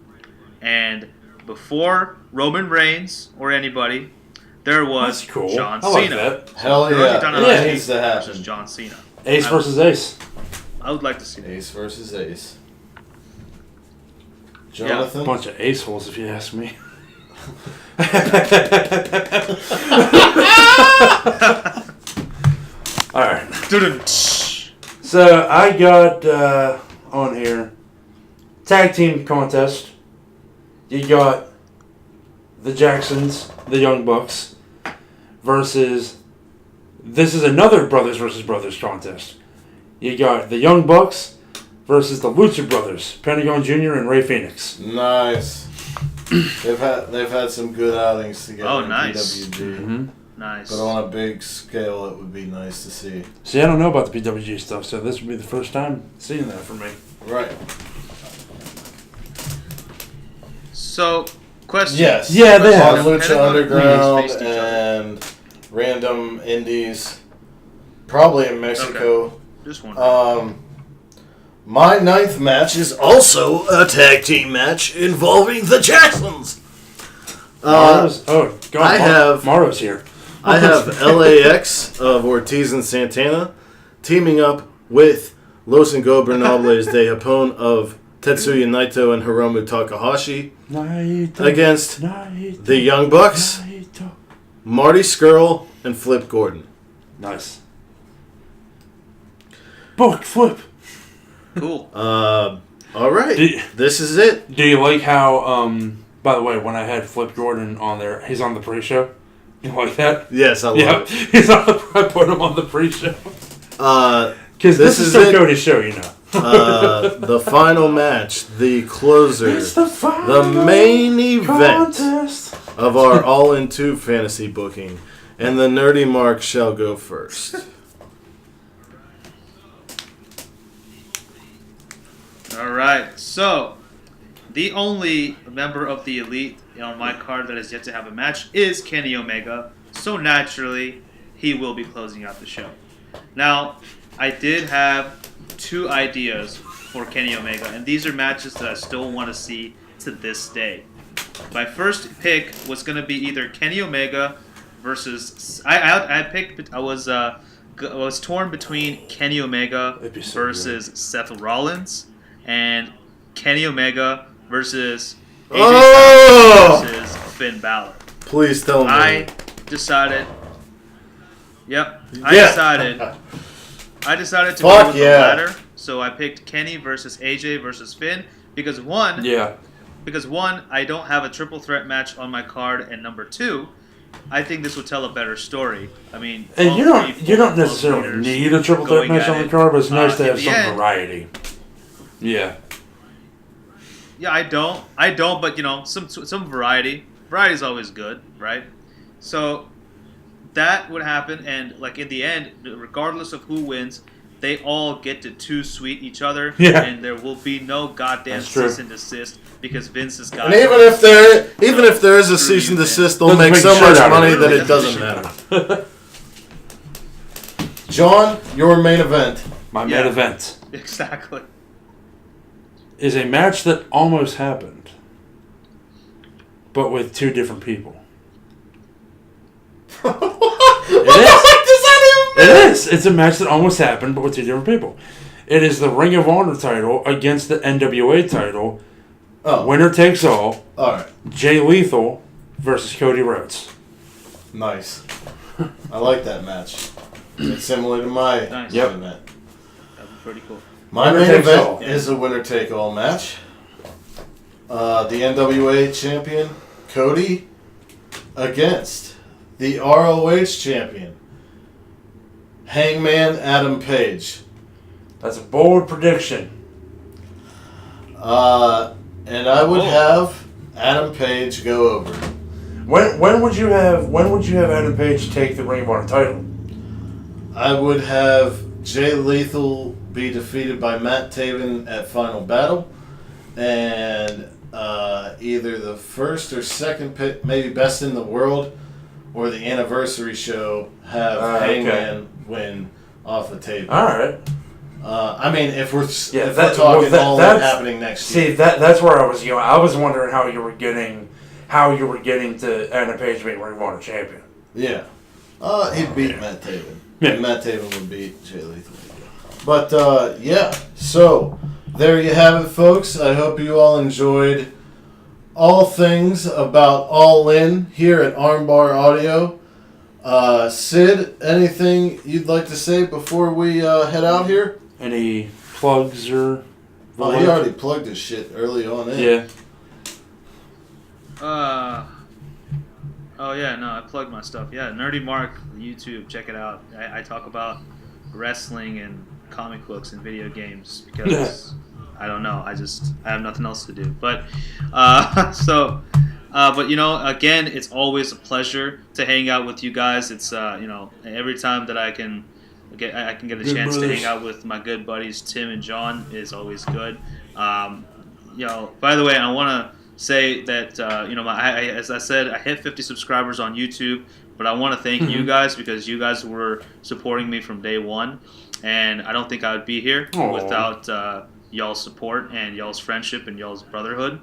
and before Roman Reigns or anybody, there was That's cool. John I like Cena. that. Hell Hiroshi yeah. Tanahashi That needs to versus happen. John Cena. Ace versus Ace. I would like to see that. Ace versus Ace. Jonathan? Bunch of ace holes, if you ask me. Alright. So I got on here tag team contest. You got the Jacksons, the Young Bucks, versus. This is another brothers versus brothers contest. You got the Young Bucks versus the Lucha Brothers, Pentagon Jr. and Ray Phoenix. Nice. They've had some good outings together. Oh, in nice. PWG. Mm-hmm. Nice. But on a big scale, it would be nice to see. See, I don't know about the PWG stuff, so this would be the first time seeing that for me. Right. So, question. Yes. Yeah, they On have. Lucha Pentagon Underground faced each other. and random indies, probably in Mexico. Just one. My 9th match is also a tag team match involving the Jacksons. Maro's, Maro's here. I have LAX of Ortiz and Santana teaming up with Los Ingobernables de Japón of Tetsuya Naito and Hiromu Takahashi against the Young Bucks, Marty Scurll, and Flip Gordon. Nice. Book flip. Cool. All right. This is it. Do you like how, by the way, when I had Flip Gordon on there, he's on the pre-show? You like that? Yes, I love it. He's on the, I put him on the pre-show. Because this is it. Cody's show, you know. The final match, the closer, It's the main event contest of our All-In 2 fantasy booking. And the Nerdy Mark shall go first. All right. So, the only member of the Elite on my card that has yet to have a match is Kenny Omega. So, naturally, he will be closing out the show. Now, I did have 2 ideas for Kenny Omega, and these are matches that I still want to see to this day. My first pick was going to be either Kenny Omega versus... I was torn between Kenny Omega versus Seth Rollins and Kenny Omega versus AJ Styles versus Finn Balor. Please tell me. I decided to go with the latter. So I picked Kenny versus AJ versus Finn because one, I don't have a triple threat match on my card, and number 2, I think this would tell a better story. I mean, and you don't necessarily need a triple threat match on the card, but it's nice to have some variety. Yeah. Yeah, I don't, but some variety. Variety is always good, right? So that would happen, and like in the end, regardless of who wins, they all get to too sweet each other, Yeah. and there will be no goddamn That's true. cease and desist because Vince has got. And even if there is a cease and desist, they'll Doesn't make make so shit much out of money it. that it doesn't matter. John, your main event. My Yeah. main event Exactly. is a match that almost happened, but with two different people. It is. It's a match that almost happened, but with two different people. It is the Ring of Honor title against the NWA title. Oh, Winner takes all. all right. Jay Lethal versus Cody Rhodes. Nice. I like that match. It's similar to my Nice. Yep. event. That'd be pretty cool. My Winner main takes event all. is a winner-take-all match. The NWA champion, Cody, against the ROH champion, Hangman Adam Page. That's a bold prediction. And I would have Adam Page go over. When would you have Adam Page take the Ring of Honor title? I would have Jay Lethal be defeated by Matt Taven at Final Battle, and either the first or second pit, maybe Best in the World, or the anniversary show have Hangman win off the table. All right. I mean, if we're Yeah, talking all that that's happening next year. See, that's where I was going. I was wondering how you were getting to Adam Page being Ring of Honor champion. Yeah. He'd beat Matt Taven. Yeah. And Matt Taven would beat Jay Lethal. But, yeah. So, there you have it, folks. I hope you all enjoyed all things about All In here at Armbar Audio. Sid, anything you'd like to say before we head out here? Any plugs or? Oh, he already plugged his shit early on in. Yeah. Oh yeah, no, I plugged my stuff. Yeah, Nerdy Mark, YouTube, check it out. I talk about wrestling and comic books and video games because I don't know. I have nothing else to do. But but you know, again, it's always a pleasure to hang out with you guys. It's every time that I can get a chance to hang out with my good buddies Tim and John is always good. By the way, I want to say that as I said, I hit 50 subscribers on YouTube, but I want to thank you guys because you guys were supporting me from day one, and I don't think I would be here without y'all's support and y'all's friendship and y'all's brotherhood.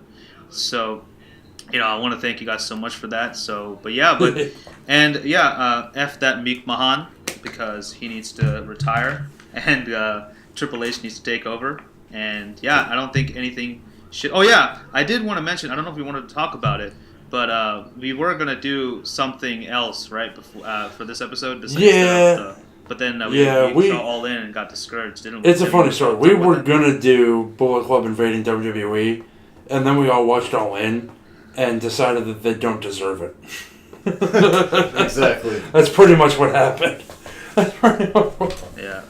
So, I want to thank you guys so much for that. So, F that Meek Mahan because he needs to retire and Triple H needs to take over. And I don't think anything should. Oh yeah, I did want to mention. I don't know if we wanted to talk about it, but we were gonna do something else right before for this episode. But then we saw All In and got discouraged, didn't we? It's a funny story. We were gonna do Bullet Club invading WWE, and then we all watched All In and decided that they don't deserve it. Exactly. That's pretty much what happened. Yeah.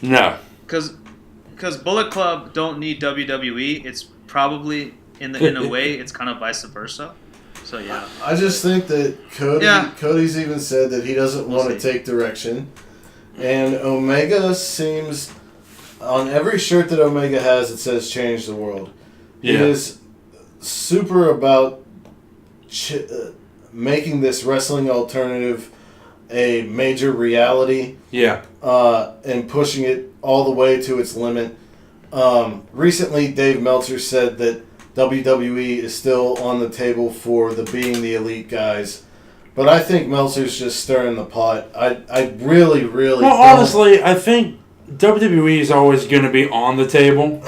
No. Because Bullet Club don't need WWE. It's probably in a way it's kind of vice versa. So yeah. I just think that Cody's even said that he doesn't want to take direction, and Omega seems on every shirt that Omega has it says "Change the World." Yeah. It is super about making this wrestling alternative a major reality. Yeah. And pushing it all the way to its limit. Recently, Dave Meltzer said that WWE is still on the table for being the elite guys. But I think Meltzer's just stirring the pot. I really Well, don't. honestly, I think WWE is always going to be on the table.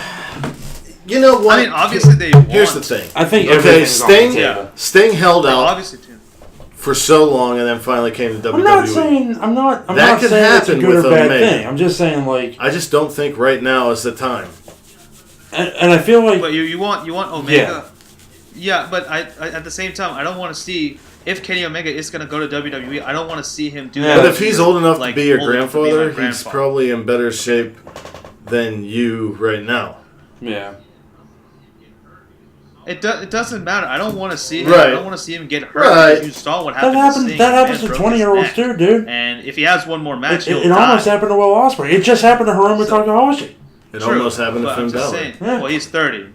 You know what? I mean, obviously they want. Here's the thing. I think everything's on the table. Sting held out Obviously too. for so long and then finally came to WWE. I'm not saying I'm not That could saying it's a happen good with or bad Omega. thing. I'm just saying I just don't think right now is the time. and I feel like But you want Omega. Yeah, but I at the same time I don't want to see if Kenny Omega is going to go to WWE. I don't want to see him do that. But if he's old enough to be your old enough to be my grandfather, he's probably in better shape than you right now. yeah. It doesn't matter. I don't want to see him. Right. I don't want to see him get hurt. Right. Because you saw what happened. That happens to 20-year-olds too, dude. And if he has one more match, it almost happened to Will Ospreay. It just happened to Hiromu Takahashi. It almost happened to Finn Balor. Yeah. Well, he's 30.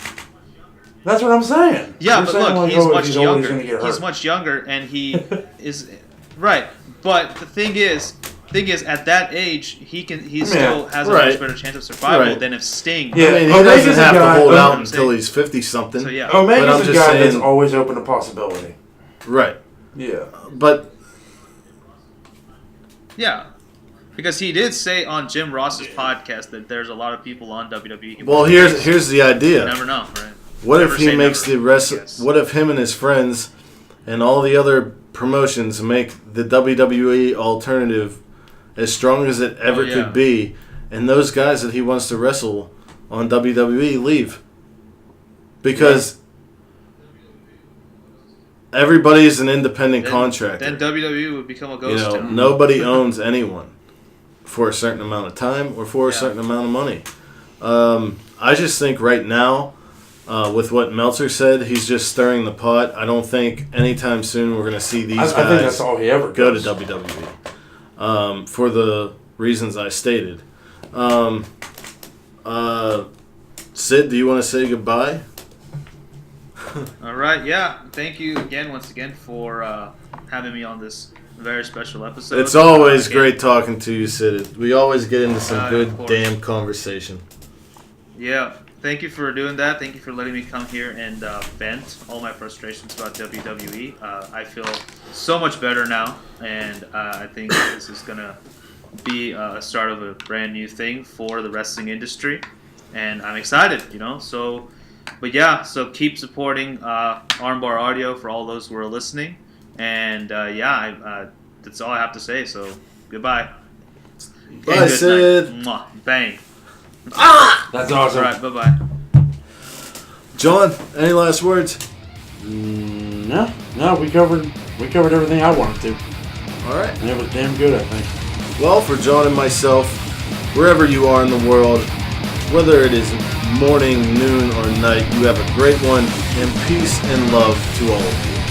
That's what I'm saying. Yeah, You're but saying, look, like, he's oh, much always younger. gonna get hurt. He's much younger, and he is right. But the thing is, at that age, he still has a much better chance of survival than if Sting. Yeah, I mean, he doesn't have to hold out until he's 50-something. So, yeah. Omega's a guy that's always open to possibility. Right. Yeah. But... Yeah. Because he did say on Jim Ross's podcast that there's a lot of people on WWE. Well, here's the idea. You never know, right? What if he makes What if him and his friends and all the other promotions make the WWE alternative as strong as it ever could be, and those guys that he wants to wrestle on WWE leave? Because everybody's an independent contractor. Then WWE would become a ghost town. Nobody owns anyone for a certain amount of time or for a certain amount of money. I just think right now, with what Meltzer said, he's just stirring the pot. I don't think anytime soon we're going to see these guys I think that's all he ever go does. to WWE for the reasons I stated. Sid, do you want to say goodbye? All right, yeah. Thank you once again for having me on this very special episode. It's always great talking to you, Sid. We always get into some good damn conversation. Yeah. Thank you for doing that. Thank you for letting me come here and vent all my frustrations about WWE. I feel so much better now, and I think this is going to be a start of a brand new thing for the wrestling industry, and I'm excited, So keep supporting Armbar Audio for all those who are listening, and that's all I have to say, so goodbye. Bye, Sid. Mwah. Bang. That's awesome. All right, bye-bye. John, any last words? No, we covered everything I wanted to. All right. And it was damn good, I think. Well, for John and myself, wherever you are in the world, whether it is morning, noon, or night, you have a great one, and peace and love to all of you.